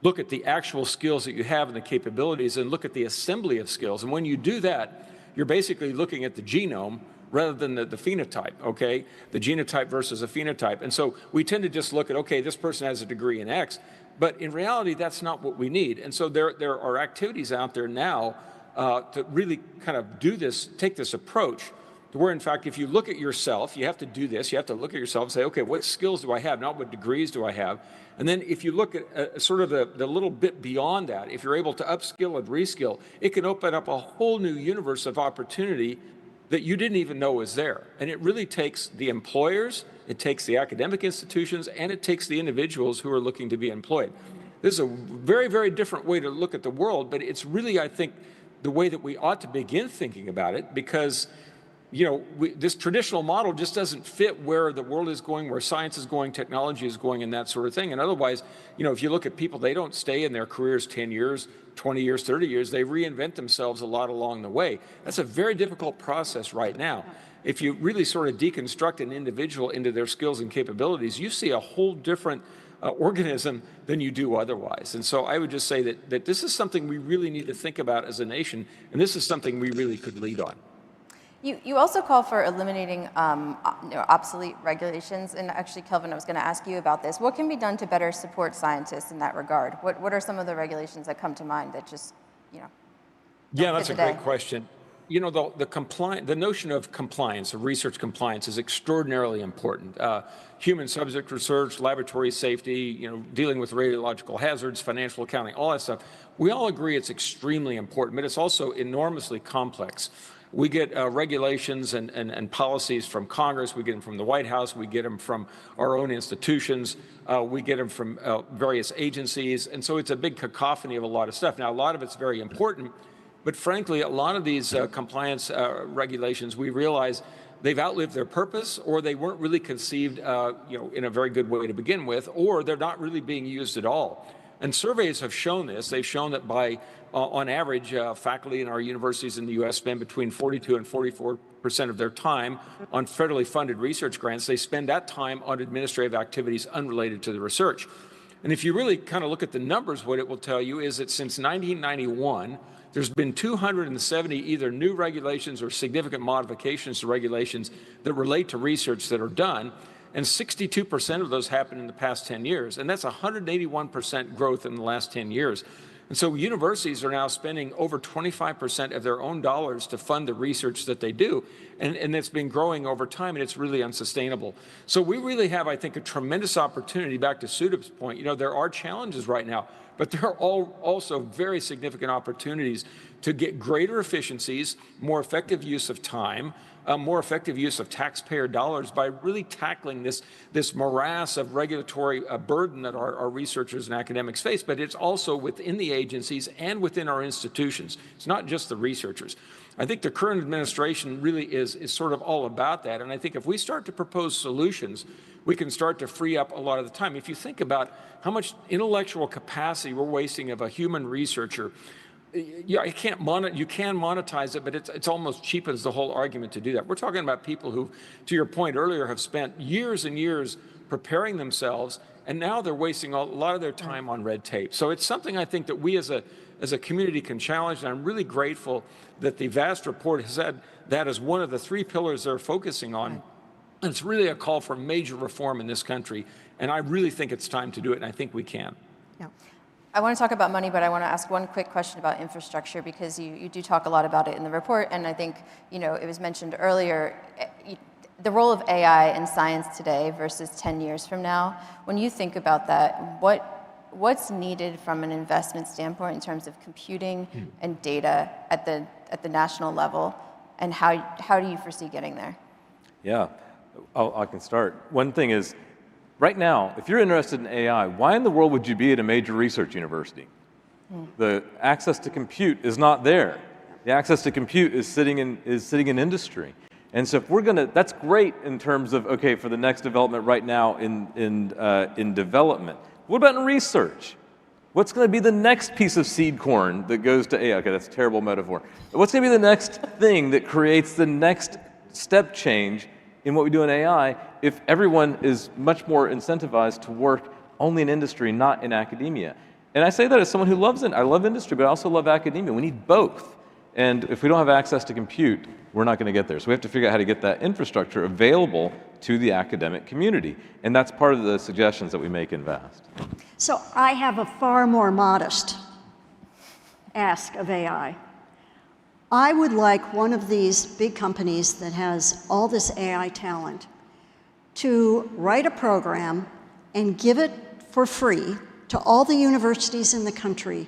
look at the actual skills that you have and the capabilities and look at the assembly of skills. And when you do that, you're basically looking at the genome rather than the phenotype, okay? The genotype versus a phenotype. And so we tend to just look at, okay, this person has a degree in X, but in reality, that's not what we need. And so there are activities out there now to really kind of do this, take this approach to where, in fact, if you look at yourself, you have to do this, you have to look at yourself and say, okay, what skills do I have, not what degrees do I have? And then if you look at sort of the little bit beyond that, if you're able to upskill and reskill, it can open up a whole new universe of opportunity that you didn't even know was there. And it really takes the employers, it takes the academic institutions, and it takes the individuals who are looking to be employed. This is a very, very different way to look at the world, but it's really, I think, the way that we ought to begin thinking about it, because you know, this traditional model just doesn't fit where the world is going, where science is going, technology is going, and that sort of thing. And otherwise, you know, if you look at people, they don't stay in their careers 10 years, 20 years, 30 years. They reinvent themselves a lot along the way. That's a very difficult process right now. If you really sort of deconstruct an individual into their skills and capabilities, you see a whole different organism than you do otherwise. And so I would just say that this is something we really need to think about as a nation, and this is something we really could lead on. You also call for eliminating obsolete regulations, and actually, Kelvin, I was going to ask you about this. What can be done to better support scientists in that regard? What are some of the regulations that come to mind that just, you know? Yeah, that's a great question. You know, the notion of compliance, of research compliance, is extraordinarily important. Human subject research, laboratory safety, you know, dealing with radiological hazards, financial accounting, all that stuff. We all agree it's extremely important, but it's also enormously complex. We get regulations and policies from Congress, we get them from the White House, we get them from our own institutions, we get them from various agencies, and so it's a big cacophony of a lot of stuff. Now, a lot of it's very important, but frankly, a lot of these compliance regulations, we realize they've outlived their purpose, or they weren't really conceived you know, in a very good way to begin with, or they're not really being used at all. And surveys have shown this. They've shown that by, on average, faculty in our universities in the U.S. spend between 42 and 44% of their time on federally funded research grants. They spend that time on administrative activities unrelated to the research. And if you really kind of look at the numbers, what it will tell you is that since 1991, there's been 270 either new regulations or significant modifications to regulations that relate to research that are done. And 62% of those happened in the past 10 years. And that's 181% growth in the last 10 years. And so universities are now spending over 25% of their own dollars to fund the research that they do. And it's been growing over time, and it's really unsustainable. So we really have, I think, a tremendous opportunity. Back to Sudip's point, you know, there are challenges right now, but there are also very significant opportunities to get greater efficiencies, more effective use of time, more effective use of taxpayer dollars by really tackling this morass of regulatory burden that our researchers and academics face, but it's also within the agencies and within our institutions. It's not just the researchers. I think the current administration really is sort of all about that, and I think if we start to propose solutions, we can start to free up a lot of the time. If you think about how much intellectual capacity we're wasting of a human researcher, yeah, you can monetize it, but it's almost cheap as the whole argument to do that. We're talking about people who, to your point earlier, have spent years and years preparing themselves, and now they're wasting a lot of their time on red tape. So it's something I think that we as a community can challenge, and I'm really grateful that the VAST report has had that as one of the 3 pillars they're focusing on. And it's really a call for major reform in this country, and I really think it's time to do it, and I think we can. Yeah. I want to talk about money, but I want to ask one quick question about infrastructure, because you do talk a lot about it in the report, and I think, you know, it was mentioned earlier, the role of AI in science today versus 10 years from now. When you think about that, what's needed from an investment standpoint in terms of computing and data at the national level, and how do you foresee getting there? Yeah, I can start. One thing is, right now, if you're interested in AI, why in the world would you be at a major research university? The access to compute is not there. The access to compute is sitting in industry. And so if we're gonna, that's great in terms of, okay, for the next development right now in development. What about in research? What's gonna be the next piece of seed corn that goes to AI? Okay, that's a terrible metaphor. But what's gonna be the next thing that creates the next step change in what we do in AI if everyone is much more incentivized to work only in industry, not in academia? And I say that as someone who loves it. I love industry, but I also love academia. We need both. And if we don't have access to compute, we're not going to get there. So we have to figure out how to get that infrastructure available to the academic community. And that's part of the suggestions that we make in VAST. So I have a far more modest ask of AI. I would like one of these big companies that has all this AI talent to write a program and give it for free to all the universities in the country,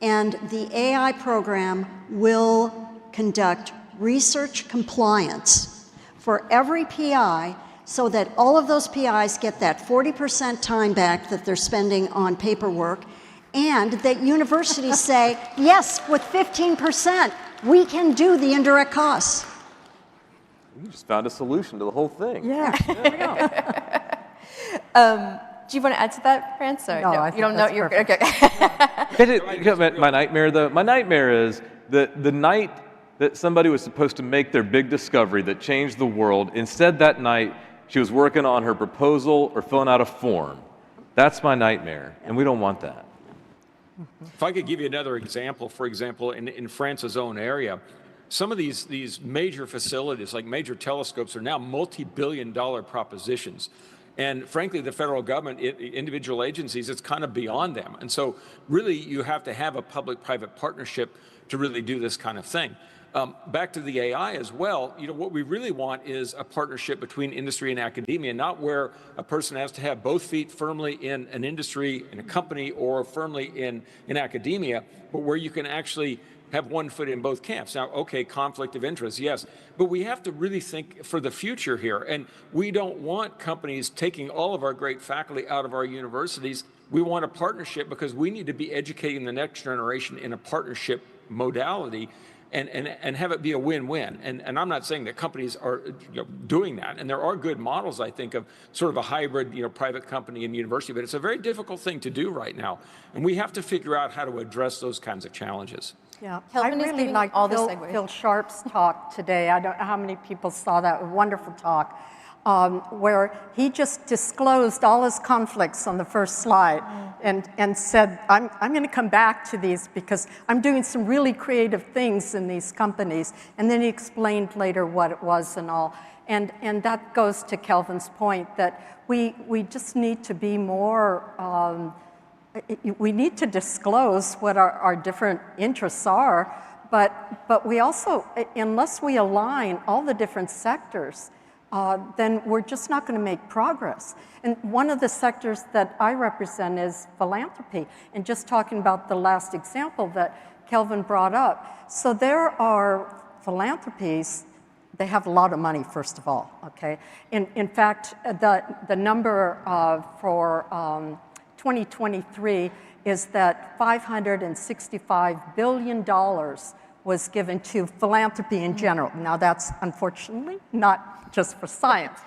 and the AI program will conduct research compliance for every PI so that all of those PIs get that 40% time back that they're spending on paperwork, and that universities say, yes, with 15%, we can do the indirect costs. You just found a solution to the whole thing. Yeah. There we go. Do you want to add to that, France? Or No, I you don't know. You're perfect. okay. My nightmare, though, my nightmare is that the night that somebody was supposed to make their big discovery that changed the world, instead that night she was working on her proposal or filling out a form. That's my nightmare, and we don't want that. If I could give you another example, for example, in France's own area, some of these major facilities, like major telescopes, are now multi-billion-dollar propositions. And frankly, the federal government, individual agencies, it's kind of beyond them. And so really, you have to have a public-private partnership to really do this kind of thing. Back to the AI as well, what we really want is a partnership between industry and academia, not where a person has to have both feet firmly in an industry, in a company, or firmly in academia, but where you can actually have one foot in both camps. Now, okay, conflict of interest, yes, but we have to really think for the future here. And we don't want companies taking all of our great faculty out of our universities. We want a partnership because we need to be educating the next generation in a partnership modality and have it be a win-win. And I'm not saying that companies are doing that. And there are good models, I think, of sort of a hybrid, private company and university, but it's a very difficult thing to do right now. And we have to figure out how to address those kinds of challenges. Yeah, Kelvin I is really giving liked all the segues. Phil Sharp's talk today. I don't know how many people saw that wonderful talk, where he just disclosed all his conflicts on the first slide and said, I'm going to come back to these because I'm doing some really creative things in these companies. And then he explained later what it was and all. And that goes to Kelvin's point that we just need to be more we need to disclose what our different interests are, but we also, unless we align all the different sectors, then we're just not going to make progress. And one of the sectors that I represent is philanthropy, and just talking about the last example that Kelvin brought up. So there are philanthropies, they have a lot of money, first of all, okay? In fact, the number for 2023 is that $565 billion was given to philanthropy in general. Now that's unfortunately not just for science.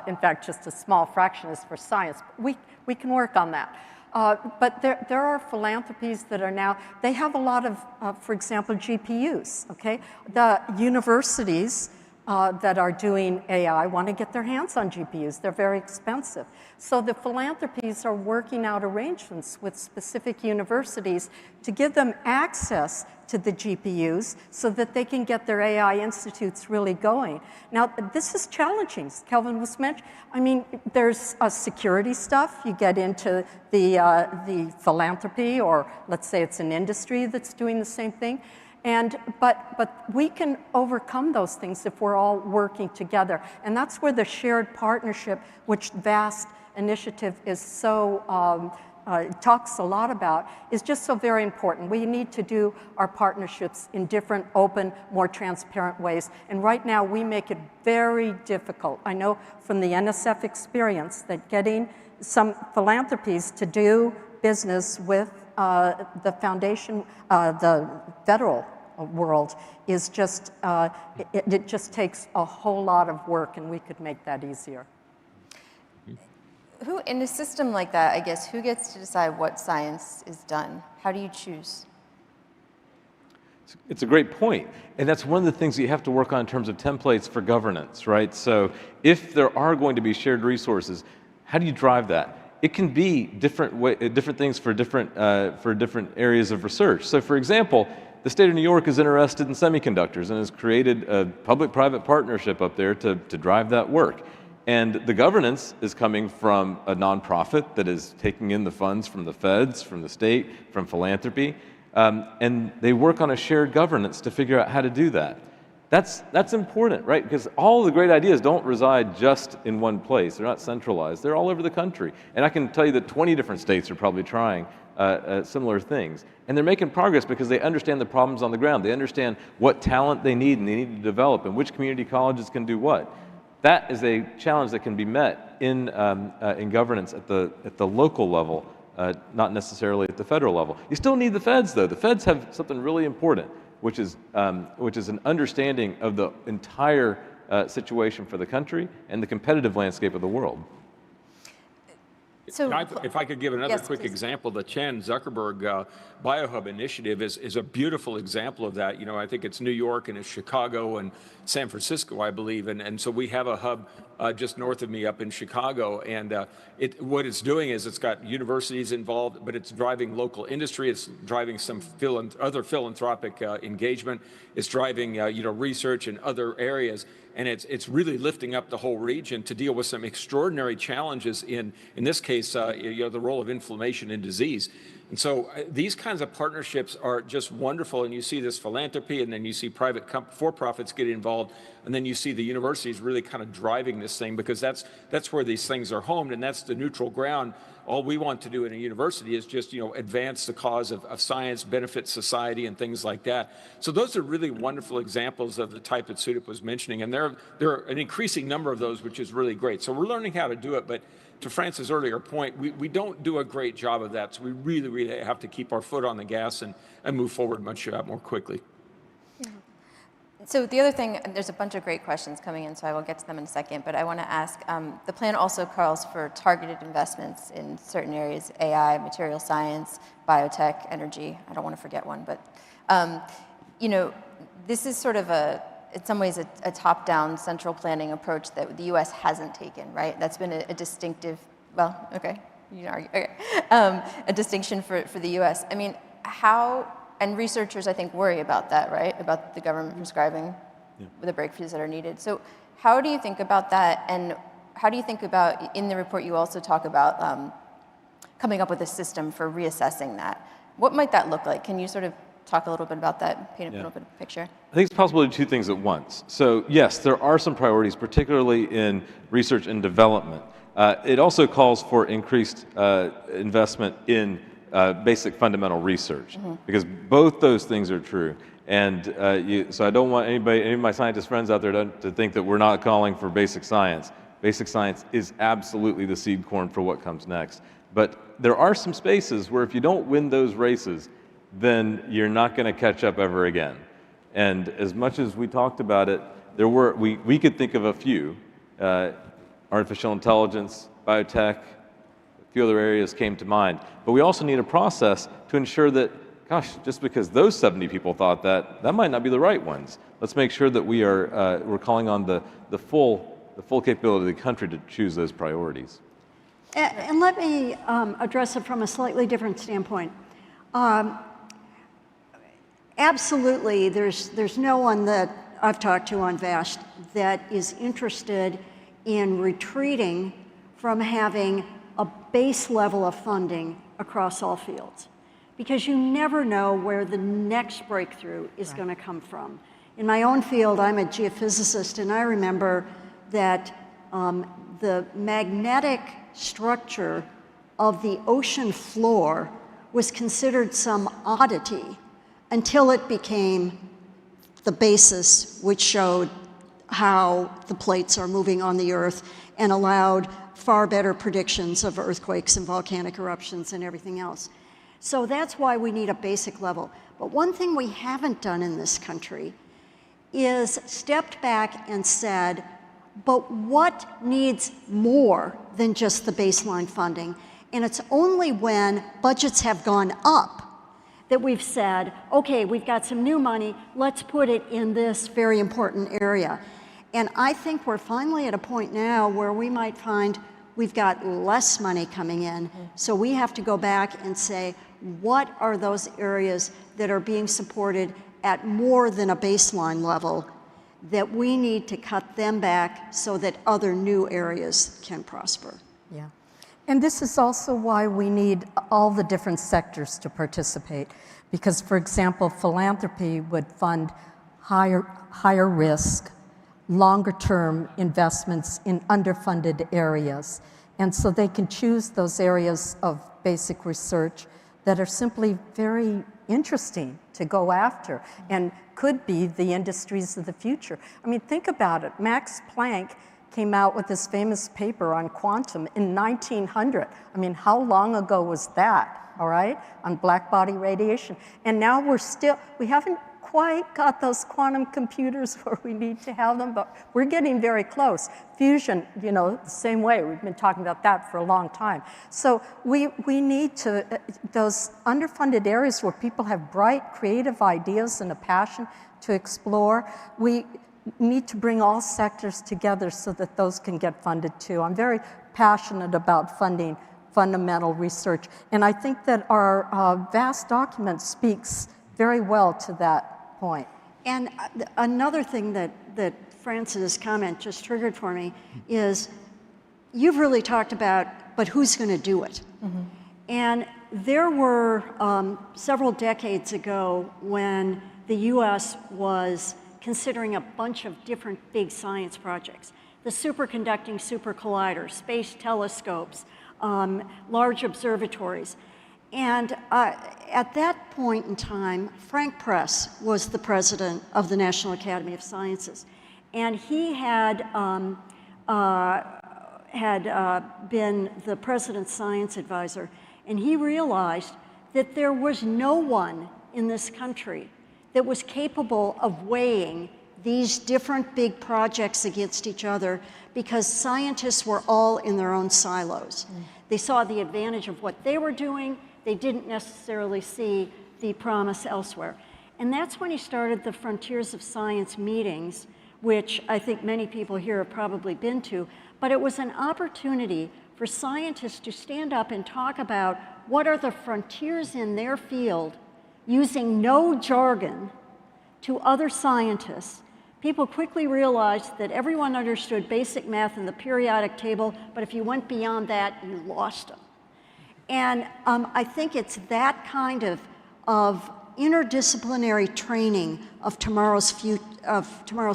In fact, just a small fraction is for science. We can work on that. But there are philanthropies that are now, they have a lot of, for example, GPUs, okay? The universities that are doing AI want to get their hands on GPUs. They're very expensive. So the philanthropies are working out arrangements with specific universities to give them access to the GPUs so that they can get their AI institutes really going. Now, this is challenging, as Kelvin was mentioning. I mean, there's security stuff. You get into the philanthropy, or let's say it's an industry that's doing the same thing. But we can overcome those things if we're all working together. And that's where the shared partnership, which VAST initiative is so talks a lot about is just so very important. We need to do our partnerships in different, open, more transparent ways. And right now, we make it very difficult. I know from the NSF experience that getting some philanthropies to do business with the foundation, the federal world is just, it just takes a whole lot of work, and we could make that easier. Who, in a system like that, I guess, who gets to decide what science is done? How do you choose? It's a great point. And that's one of the things that you have to work on in terms of templates for governance, right? So if there are going to be shared resources, how do you drive that? It can be different things for different areas of research. So for example, the state of New York is interested in semiconductors and has created a public-private partnership up there to drive that work. And the governance is coming from a nonprofit that is taking in the funds from the feds, from the state, from philanthropy, and they work on a shared governance to figure out how to do that. That's important, right? Because all the great ideas don't reside just in one place. They're not centralized. They're all over the country. And I can tell you that 20 different states are probably trying similar things. And they're making progress because they understand the problems on the ground. They understand what talent they need and they need to develop and which community colleges can do what. That is a challenge that can be met in governance at the local level, not necessarily at the federal level. You still need the feds, though. The feds have something really important, which is an understanding of the entire situation for the country and the competitive landscape of the world. So, if I could give another yes, quick please. example, the Chan Zuckerberg BioHub initiative is a beautiful example of that. You know, I think it's New York and it's Chicago and San Francisco, I believe, and so we have a hub just north of me up in Chicago, and what it's doing is it's got universities involved, but it's driving local industry, it's driving some other philanthropic engagement, it's driving research in other areas. And it's really lifting up the whole region to deal with some extraordinary challenges in this case, the role of inflammation in disease. And so these kinds of partnerships are just wonderful. And you see this philanthropy, and then you see private for-profits get involved, and then you see the universities really kind of driving this thing, because that's where these things are homed, and that's the neutral ground. All we want to do in a university is just, advance the cause of science, benefit society, and things like that. So those are really wonderful examples of the type that Sudip was mentioning, and there are an increasing number of those, which is really great. So we're learning how to do it, but to France's earlier point, we don't do a great job of that, so we really, really have to keep our foot on the gas and move forward much more quickly. Yeah. So the other thing, there's a bunch of great questions coming in, so I will get to them in a second, but I want to ask, the plan also calls for targeted investments in certain areas, AI, material science, biotech, energy. I don't want to forget one, but, this is sort of in some ways, a top-down central planning approach that the US hasn't taken, right? That's been a distinctive, well, okay, you can argue, okay, a distinction for the US. I mean, and researchers, I think, worry about that, right? About the government prescribing the breakthroughs that are needed. So how do you think about that? And how do you think about, in the report, you also talk about coming up with a system for reassessing that. What might that look like? Can you sort of talk a little bit about that, paint a little bit of a picture? I think it's possible to do two things at once. So yes, there are some priorities, particularly in research and development. It also calls for increased investment in basic fundamental research, because both those things are true. And so I don't want any of my scientist friends out there to think that we're not calling for basic science. Basic science is absolutely the seed corn for what comes next. But there are some spaces where if you don't win those races, then you're not going to catch up ever again. And as much as we talked about it, we could think of a few. Artificial intelligence, biotech, a few other areas came to mind. But we also need a process to ensure that, gosh, just because those 70 people thought that might not be the right ones. Let's make sure that we're calling on the full capability of the country to choose those priorities. And let me address it from a slightly different standpoint. Absolutely, there's no one that I've talked to on VAST that is interested in retreating from having a base level of funding across all fields, because you never know where the next breakthrough is going to come from. In my own field, I'm a geophysicist, and I remember that the magnetic structure of the ocean floor was considered some oddity until it became the basis which showed how the plates are moving on the Earth and allowed far better predictions of earthquakes and volcanic eruptions and everything else. So that's why we need a basic level. But one thing we haven't done in this country is stepped back and said, but what needs more than just the baseline funding? And it's only when budgets have gone up that we've said, okay, we've got some new money, let's put it in this very important area. And I think we're finally at a point now where we might find we've got less money coming in. So we have to go back and say, what are those areas that are being supported at more than a baseline level that we need to cut them back so that other new areas can prosper? Yeah. And this is also why we need all the different sectors to participate. Because, for example, philanthropy would fund higher risk, longer-term investments in underfunded areas. And so they can choose those areas of basic research that are simply very interesting to go after and could be the industries of the future. I mean, think about it. Max Planck came out with this famous paper on quantum in 1900. I mean, how long ago was that, all right, on black body radiation? And now we haven't quite got those quantum computers where we need to have them, but we're getting very close. Fusion, you know, the same way. We've been talking about that for a long time. So we need to, those underfunded areas where people have bright, creative ideas and a passion to explore, we need to bring all sectors together so that those can get funded too. I'm very passionate about funding fundamental research, and I think that our VAST document speaks very well to that point. And another thing that Frances' comment just triggered for me is you've really talked about, but who's going to do it? And there were several decades ago when the US was considering a bunch of different big science projects. The superconducting super colliders, space telescopes, large observatories. And at that point in time, Frank Press was the president of the National Academy of Sciences. And he had been the president's science advisor. And he realized that there was no one in this country that was capable of weighing these different big projects against each other because scientists were all in their own silos. They saw the advantage of what they were doing. They didn't necessarily see the promise elsewhere. And that's when he started the Frontiers of Science meetings, which I think many people here have probably been to, but it was an opportunity for scientists to stand up and talk about what are the frontiers in their field using no jargon to other scientists. People quickly realized that everyone understood basic math and the periodic table, but if you went beyond that, you lost them. And I think it's that kind of interdisciplinary training of tomorrow's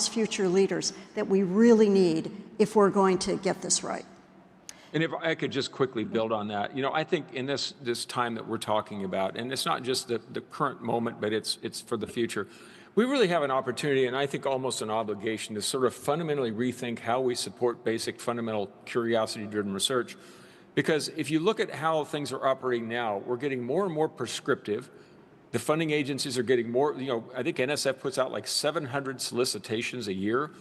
future leaders that we really need if we're going to get this right. And if I could just quickly build on that, you know, I think in this time that we're talking about, and it's not just the current moment, but it's for the future, we really have an opportunity, and I think almost an obligation, to sort of fundamentally rethink how we support basic, fundamental, curiosity-driven research. Because if you look at how things are operating now, we're getting more and more prescriptive. The funding agencies are getting more, you know, I think NSF puts out like 700 solicitations a year.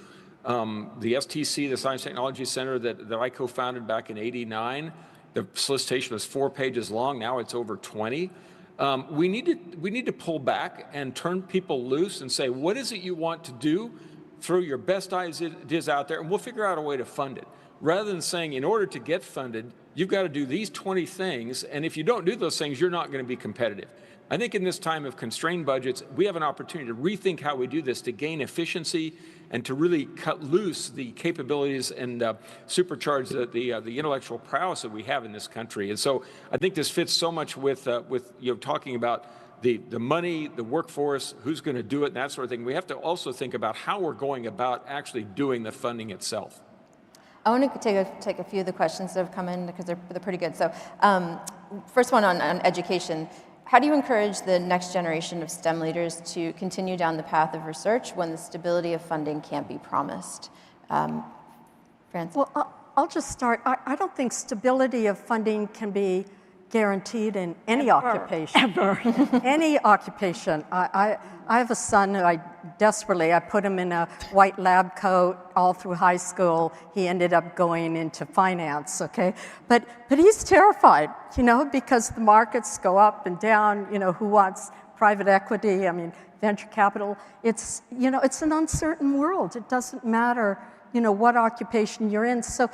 The STC, the Science Technology Center that I co-founded back in '89, the solicitation was 4 pages long. Now it's over 20. We need to pull back and turn people loose and say, what is it you want to do? Throw your best ideas out there, and we'll figure out a way to fund it. Rather than saying, in order to get funded, you've got to do these 20 things, and if you don't do those things, you're not going to be competitive. I think in this time of constrained budgets, we have an opportunity to rethink how we do this to gain efficiency and to really cut loose the capabilities and supercharge the intellectual prowess that we have in this country. And so I think this fits so much with you know, talking about the money, the workforce, who's going to do it, and that sort of thing. We have to also think about how we're going about actually doing the funding itself. I want to take a few of the questions that have come in because they're pretty good. So first one on education. How do you encourage the next generation of STEM leaders to continue down the path of research when the stability of funding can't be promised? France? Well, I'll just start. I don't think stability of funding can be guaranteed in any occupation. Ever. Any occupation. I have a son who I put him in a white lab coat all through high school. He ended up going into finance, okay? But he's terrified, because the markets go up and down, who wants private equity? I mean, venture capital. It's an uncertain world. It doesn't matter, what occupation you're in. So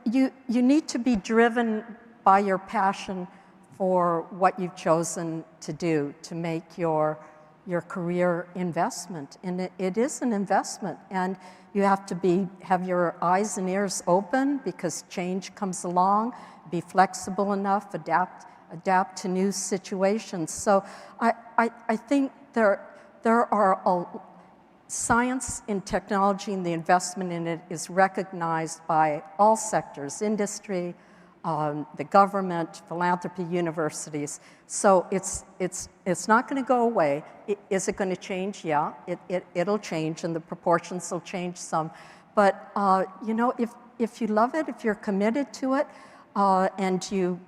you need to be driven by your passion for what you've chosen to do, to make your career investment. And it is an investment. And you have to have your eyes and ears open because change comes along, be flexible enough, adapt to new situations. So I think there are science and technology, and the investment in it is recognized by all sectors, industry, the government, philanthropy, universities. So it's not going to go away. Is it going to change? Yeah, it'll change, and the proportions will change some. But if you love it, if you're committed to it, and you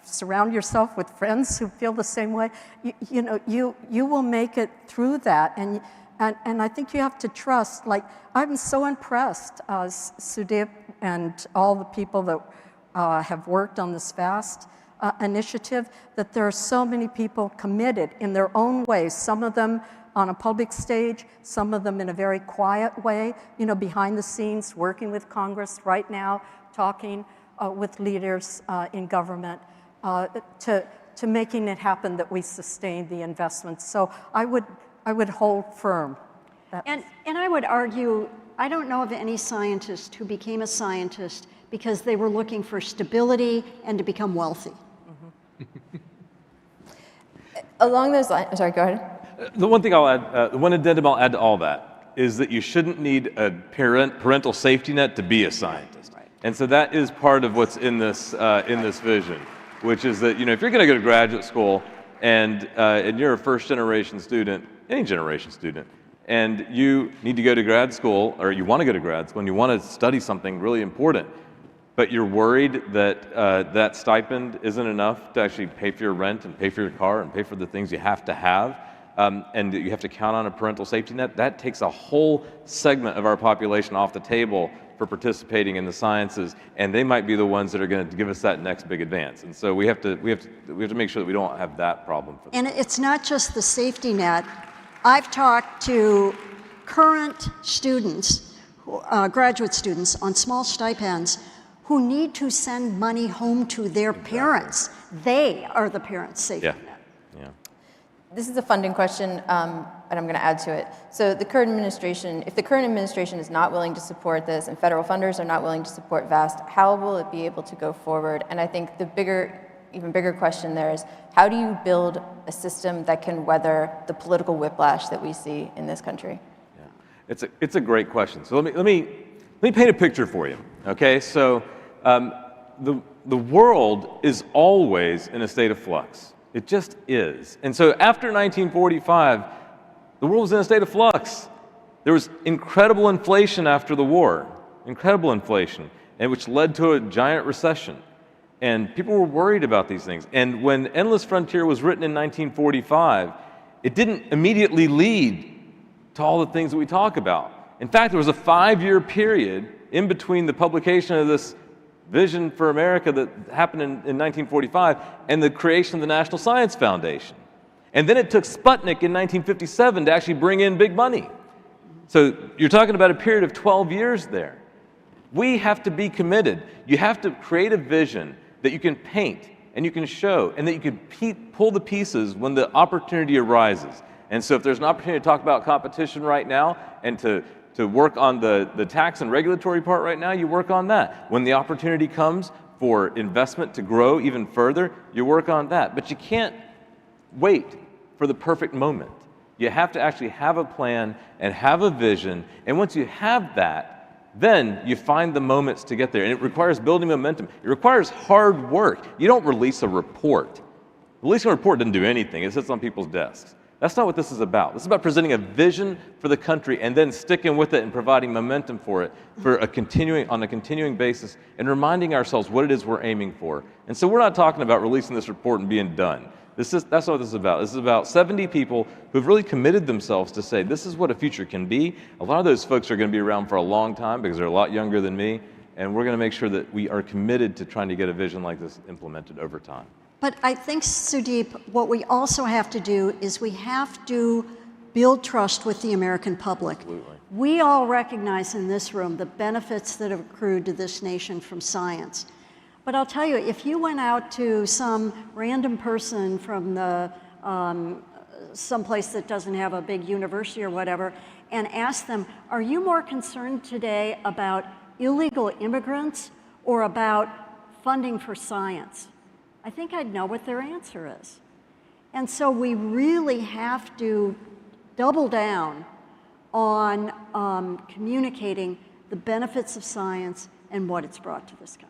surround yourself with friends who feel the same way, you will make it through that. And I think you have to trust. Like, I'm so impressed, Sudip and all the people that have worked on this VAST initiative, that there are so many people committed in their own ways, some of them on a public stage, some of them in a very quiet way, behind the scenes, working with Congress right now, talking with leaders in government to making it happen that we sustain the investments. So I would hold firm. And I would argue, I don't know of any scientist who became a scientist because they were looking for stability and to become wealthy. Mm-hmm. Along those lines, sorry, go ahead. The one thing I'll add, the one addendum I'll add to all that is that you shouldn't need a parental safety net to be a scientist. Right. And so that is part of what's in this vision, which is that, if you're going to go to graduate school and you're a first-generation student, any generation student, and you need to go to grad school, or you want to go to grad school, and you want to study something really important, but you're worried that that stipend isn't enough to actually pay for your rent and pay for your car and pay for the things you have to have, and you have to count on a parental safety net, that takes a whole segment of our population off the table for participating in the sciences, and they might be the ones that are going to give us that next big advance. And so we have to make sure that we don't have that problem. And it's not just the safety net. I've talked to current students, graduate students on small stipends who need to send money home to their parents. They are the parents' safety net. Yeah. This is a funding question, and I'm going to add to it. So the current administration, if the current administration is not willing to support this and federal funders are not willing to support VAST, how will it be able to go forward? And I think the even bigger question there is, how do you build a system that can weather the political whiplash that we see in this country? Yeah. It's a great question. So let me paint a picture for you. Okay, so the world is always in a state of flux. It just is. And so after 1945, the world was in a state of flux. There was incredible inflation after the war, incredible inflation, and which led to a giant recession. And people were worried about these things. And when Endless Frontier was written in 1945, it didn't immediately lead to all the things that we talk about. In fact, there was a 5-year period in between the publication of this vision for America that happened in 1945 and the creation of the National Science Foundation. And then it took Sputnik in 1957 to actually bring in big money. So you're talking about a period of 12 years there. We have to be committed. You have to create a vision that you can paint and you can show and that you can pull the pieces when the opportunity arises. And so if there's an opportunity to talk about competition right now and to work on the tax and regulatory part right now, you work on that. When the opportunity comes for investment to grow even further, you work on that. But you can't wait for the perfect moment. You have to actually have a plan and have a vision. And once you have that, then you find the moments to get there. And it requires building momentum. It requires hard work. You don't release a report. Releasing a report doesn't do anything. It sits on people's desks. That's not what this is about. This is about presenting a vision for the country and then sticking with it and providing momentum for it on a continuing basis and reminding ourselves what it is we're aiming for. And so we're not talking about releasing this report and being done. That's not what this is about. This is about 70 people who've really committed themselves to say, this is what a future can be. A lot of those folks are going to be around for a long time because they're a lot younger than me, and we're going to make sure that we are committed to trying to get a vision like this implemented over time. But I think, Sudeep, what we also have to do is we have to build trust with the American public. Absolutely. We all recognize in this room the benefits that have accrued to this nation from science. But I'll tell you, if you went out to some random person from the someplace that doesn't have a big university or whatever, and asked them, are you more concerned today about illegal immigrants or about funding for science? I think I'd know what their answer is. And so we really have to double down on communicating the benefits of science and what it's brought to this country.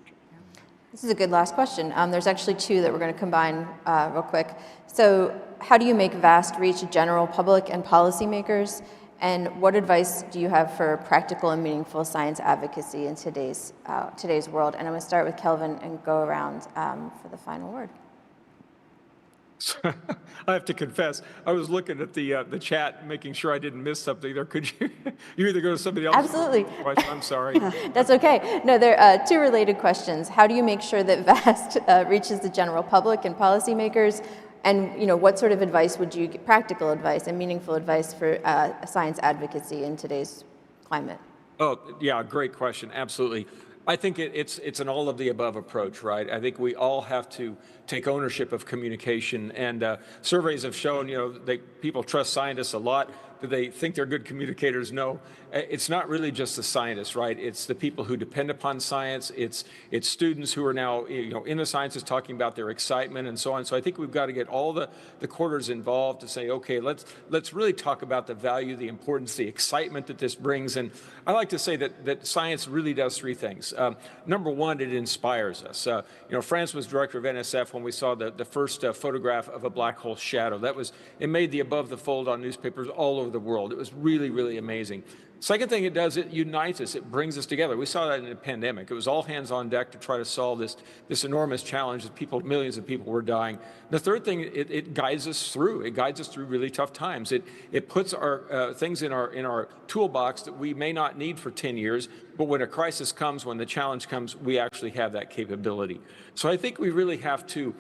This is a good last question. There's actually two that we're going to combine real quick. So how do you make VAST reach general public and policymakers? And what advice do you have for practical and meaningful science advocacy in today's world? And I'm going to start with Kelvin and go around for the final word. I have to confess, I was looking at the chat, making sure I didn't miss something there. Could you either go to somebody else? Absolutely. I'm sorry. That's okay. No, there are two related questions. How do you make sure that VAST reaches the general public and policymakers? And what sort of advice would you give, practical advice and meaningful advice for science advocacy in today's climate? Oh, yeah, great question. Absolutely. I think it's an all of the above approach, right? I think we all have to take ownership of communication, and surveys have shown, people trust scientists a lot. Do they think they're good communicators? No. It's not really just the scientists, right? It's the people who depend upon science. It's students who are now, in the sciences talking about their excitement and so on. So I think we've got to get all the quarters involved to say, okay, let's really talk about the value, the importance, the excitement that this brings. And I like to say that science really does three things. Number one, it inspires us. France was director of NSF when we saw the first photograph of a black hole shadow. It made the above the fold on newspapers all over the world. It was really, really amazing. Second thing it does, it unites us. It brings us together. We saw that in the pandemic. It was all hands on deck to try to solve this enormous challenge that millions of people were dying. The third thing, it guides us through. It guides us through really tough times. It puts our things in our toolbox that we may not need for 10 years, but when a crisis comes, when the challenge comes, we actually have that capability. So I think we really have to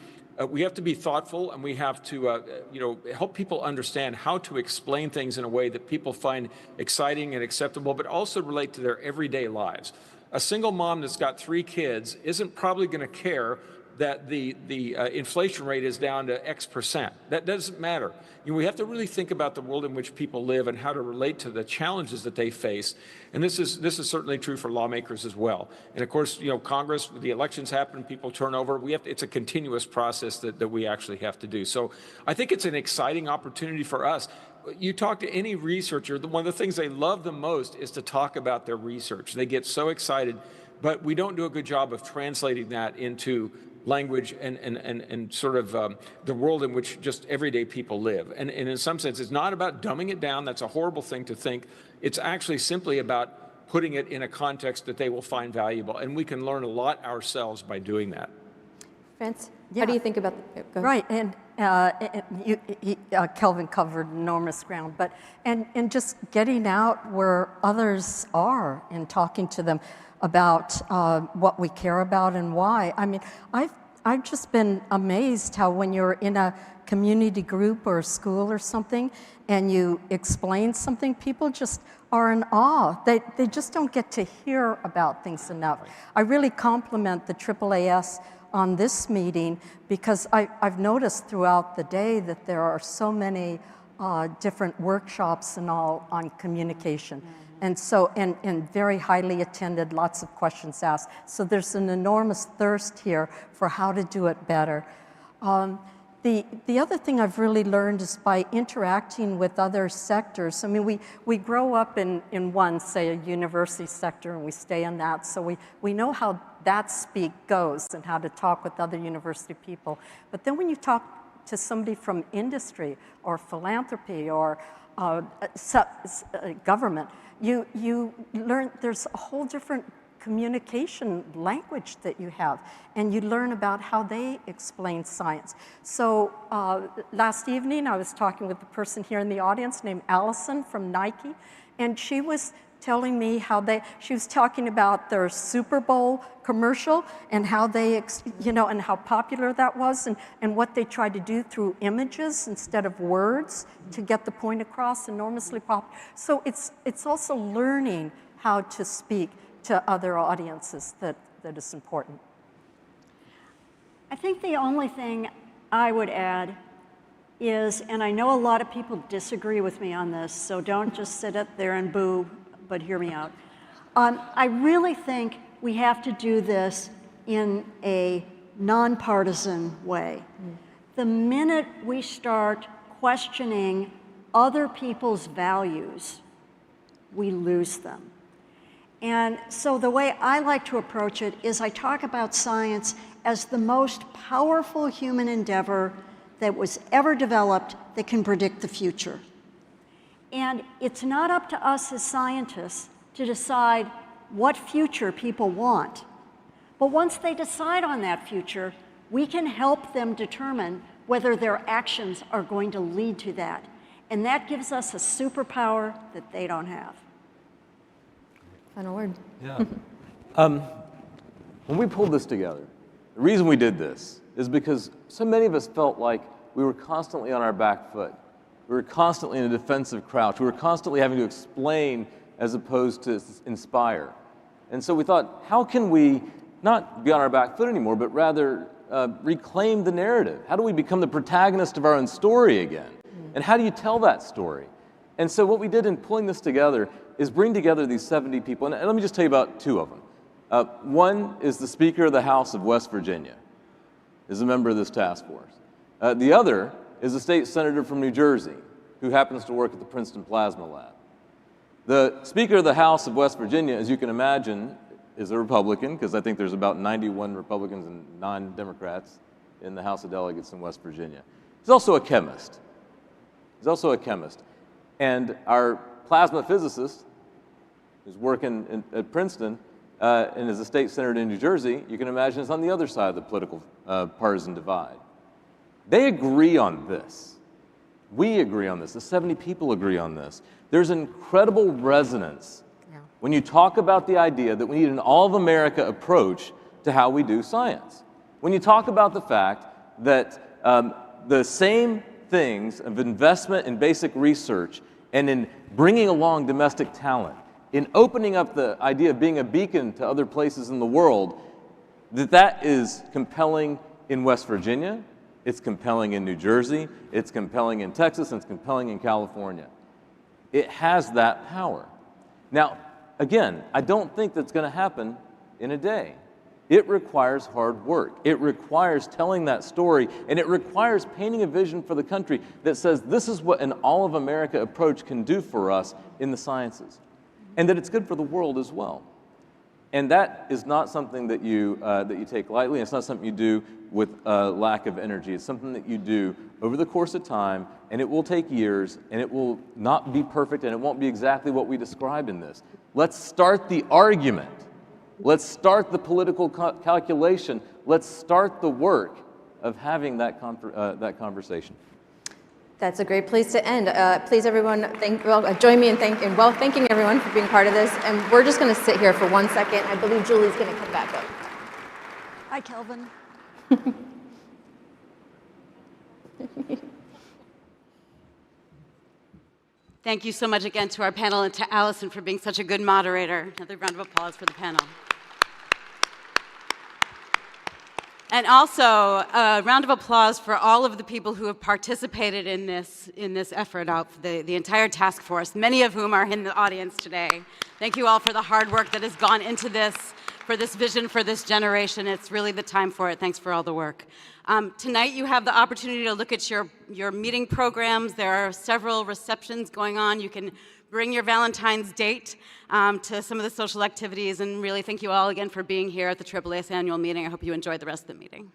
be thoughtful, and we have to, help people understand how to explain things in a way that people find exciting and acceptable, but also relate to their everyday lives. A single mom that's got 3 kids isn't probably going to care that the inflation rate is down to X%. That doesn't matter. We have to really think about the world in which people live and how to relate to the challenges that they face. And this is certainly true for lawmakers as well. And of course, Congress, the elections happen, people turn over. It's a continuous process that we actually have to do. So I think it's an exciting opportunity for us. You talk to any researcher, one of the things they love the most is to talk about their research. They get so excited, but we don't do a good job of translating that into language and sort of the world in which just everyday people live. And in some sense, it's not about dumbing it down. That's a horrible thing to think. It's actually simply about putting it in a context that they will find valuable. And we can learn a lot ourselves by doing that. France, how do you think about that? Right, and Kelvin covered enormous ground, but and just getting out where others are and talking to them about what we care about and why. I mean, I've just been amazed how when you're in a community group or a school or something and you explain something, people just are in awe. They just don't get to hear about things enough. I really compliment the AAAS on this meeting because I've noticed throughout the day that there are so many different workshops and all on communication. And so, and very highly attended, lots of questions asked. So there's an enormous thirst here for how to do it better. The other thing I've really learned is by interacting with other sectors. I mean, we grow up in one, say, a university sector, and we stay in that, so we know how that speak goes and how to talk with other university people. But then when you talk to somebody from industry or philanthropy or government, you learn there's a whole different communication language that you have, and you learn about how they explain science. So last evening I was talking with a person here in the audience named Allison from Nike, and she was telling me how she was talking about their Super Bowl commercial and how they, and how popular that was, and what they tried to do through images instead of words to get the point across, enormously popular. So it's also learning how to speak to other audiences that is important. I think the only thing I would add is, and I know a lot of people disagree with me on this, so don't just sit up there and boo, but hear me out. I really think we have to do this in a nonpartisan way. The minute we start questioning other people's values, we lose them. And so the way I like to approach it is I talk about science as the most powerful human endeavor that was ever developed that can predict the future. And it's not up to us as scientists to decide what future people want. But once they decide on that future, we can help them determine whether their actions are going to lead to that. And that gives us a superpower that they don't have. Final word. Yeah. When we pulled this together, the reason we did this is because so many of us felt like we were constantly on our back foot. We were constantly in a defensive crouch. We were constantly having to explain as opposed to inspire. And so we thought, how can we not be on our back foot anymore, but rather reclaim the narrative? How do we become the protagonist of our own story again? And how do you tell that story? And so what we did in pulling this together is bring together these 70 people. And let me just tell you about two of them. One is the Speaker of the House of West Virginia, is a member of this task force. The other is a state senator from New Jersey who happens to work at the Princeton Plasma Lab. The Speaker of the House of West Virginia, as you can imagine, is a Republican, because I think there's about 91 Republicans and 9 Democrats in the House of Delegates in West Virginia. He's also a chemist. And our plasma physicist, who's working at Princeton and is a state senator in New Jersey, you can imagine is on the other side of the political partisan divide. They agree on this. We agree on this. The 70 people agree on this. There's incredible resonance when you talk about the idea that we need an all-of-America approach to how we do science. When you talk about the fact that the same things of investment in basic research and in bringing along domestic talent, in opening up the idea of being a beacon to other places in the world, that is compelling in West Virginia, it's compelling in New Jersey, it's compelling in Texas, and it's compelling in California. It has that power. Now, again, I don't think that's going to happen in a day. It requires hard work. It requires telling that story, and it requires painting a vision for the country that says this is what an all-of-America approach can do for us in the sciences, and that it's good for the world as well. And that is not something that you take lightly. It's not something you do with a lack of energy. It's something that you do over the course of time, and it will take years, and it will not be perfect, and it won't be exactly what we describe in this. Let's start the argument. Let's start the political calculation. Let's start the work of having that conversation. That's a great place to end. Please, everyone, join me in thanking everyone for being part of this. And we're just going to sit here for 1 second. I believe Julie's going to come back up. Hi, Kelvin. Thank you so much again to our panel and to Allison for being such a good moderator. Another round of applause for the panel. And also, a round of applause for all of the people who have participated in this effort, the entire task force, many of whom are in the audience today. Thank you all for the hard work that has gone into this, for this vision, for this generation. It's really the time for it. Thanks for all the work. Tonight, you have the opportunity to look at your meeting programs. There are several receptions going on. You can bring your Valentine's date to some of the social activities, and really thank you all again for being here at the AAAS annual meeting. I hope you enjoyed the rest of the meeting.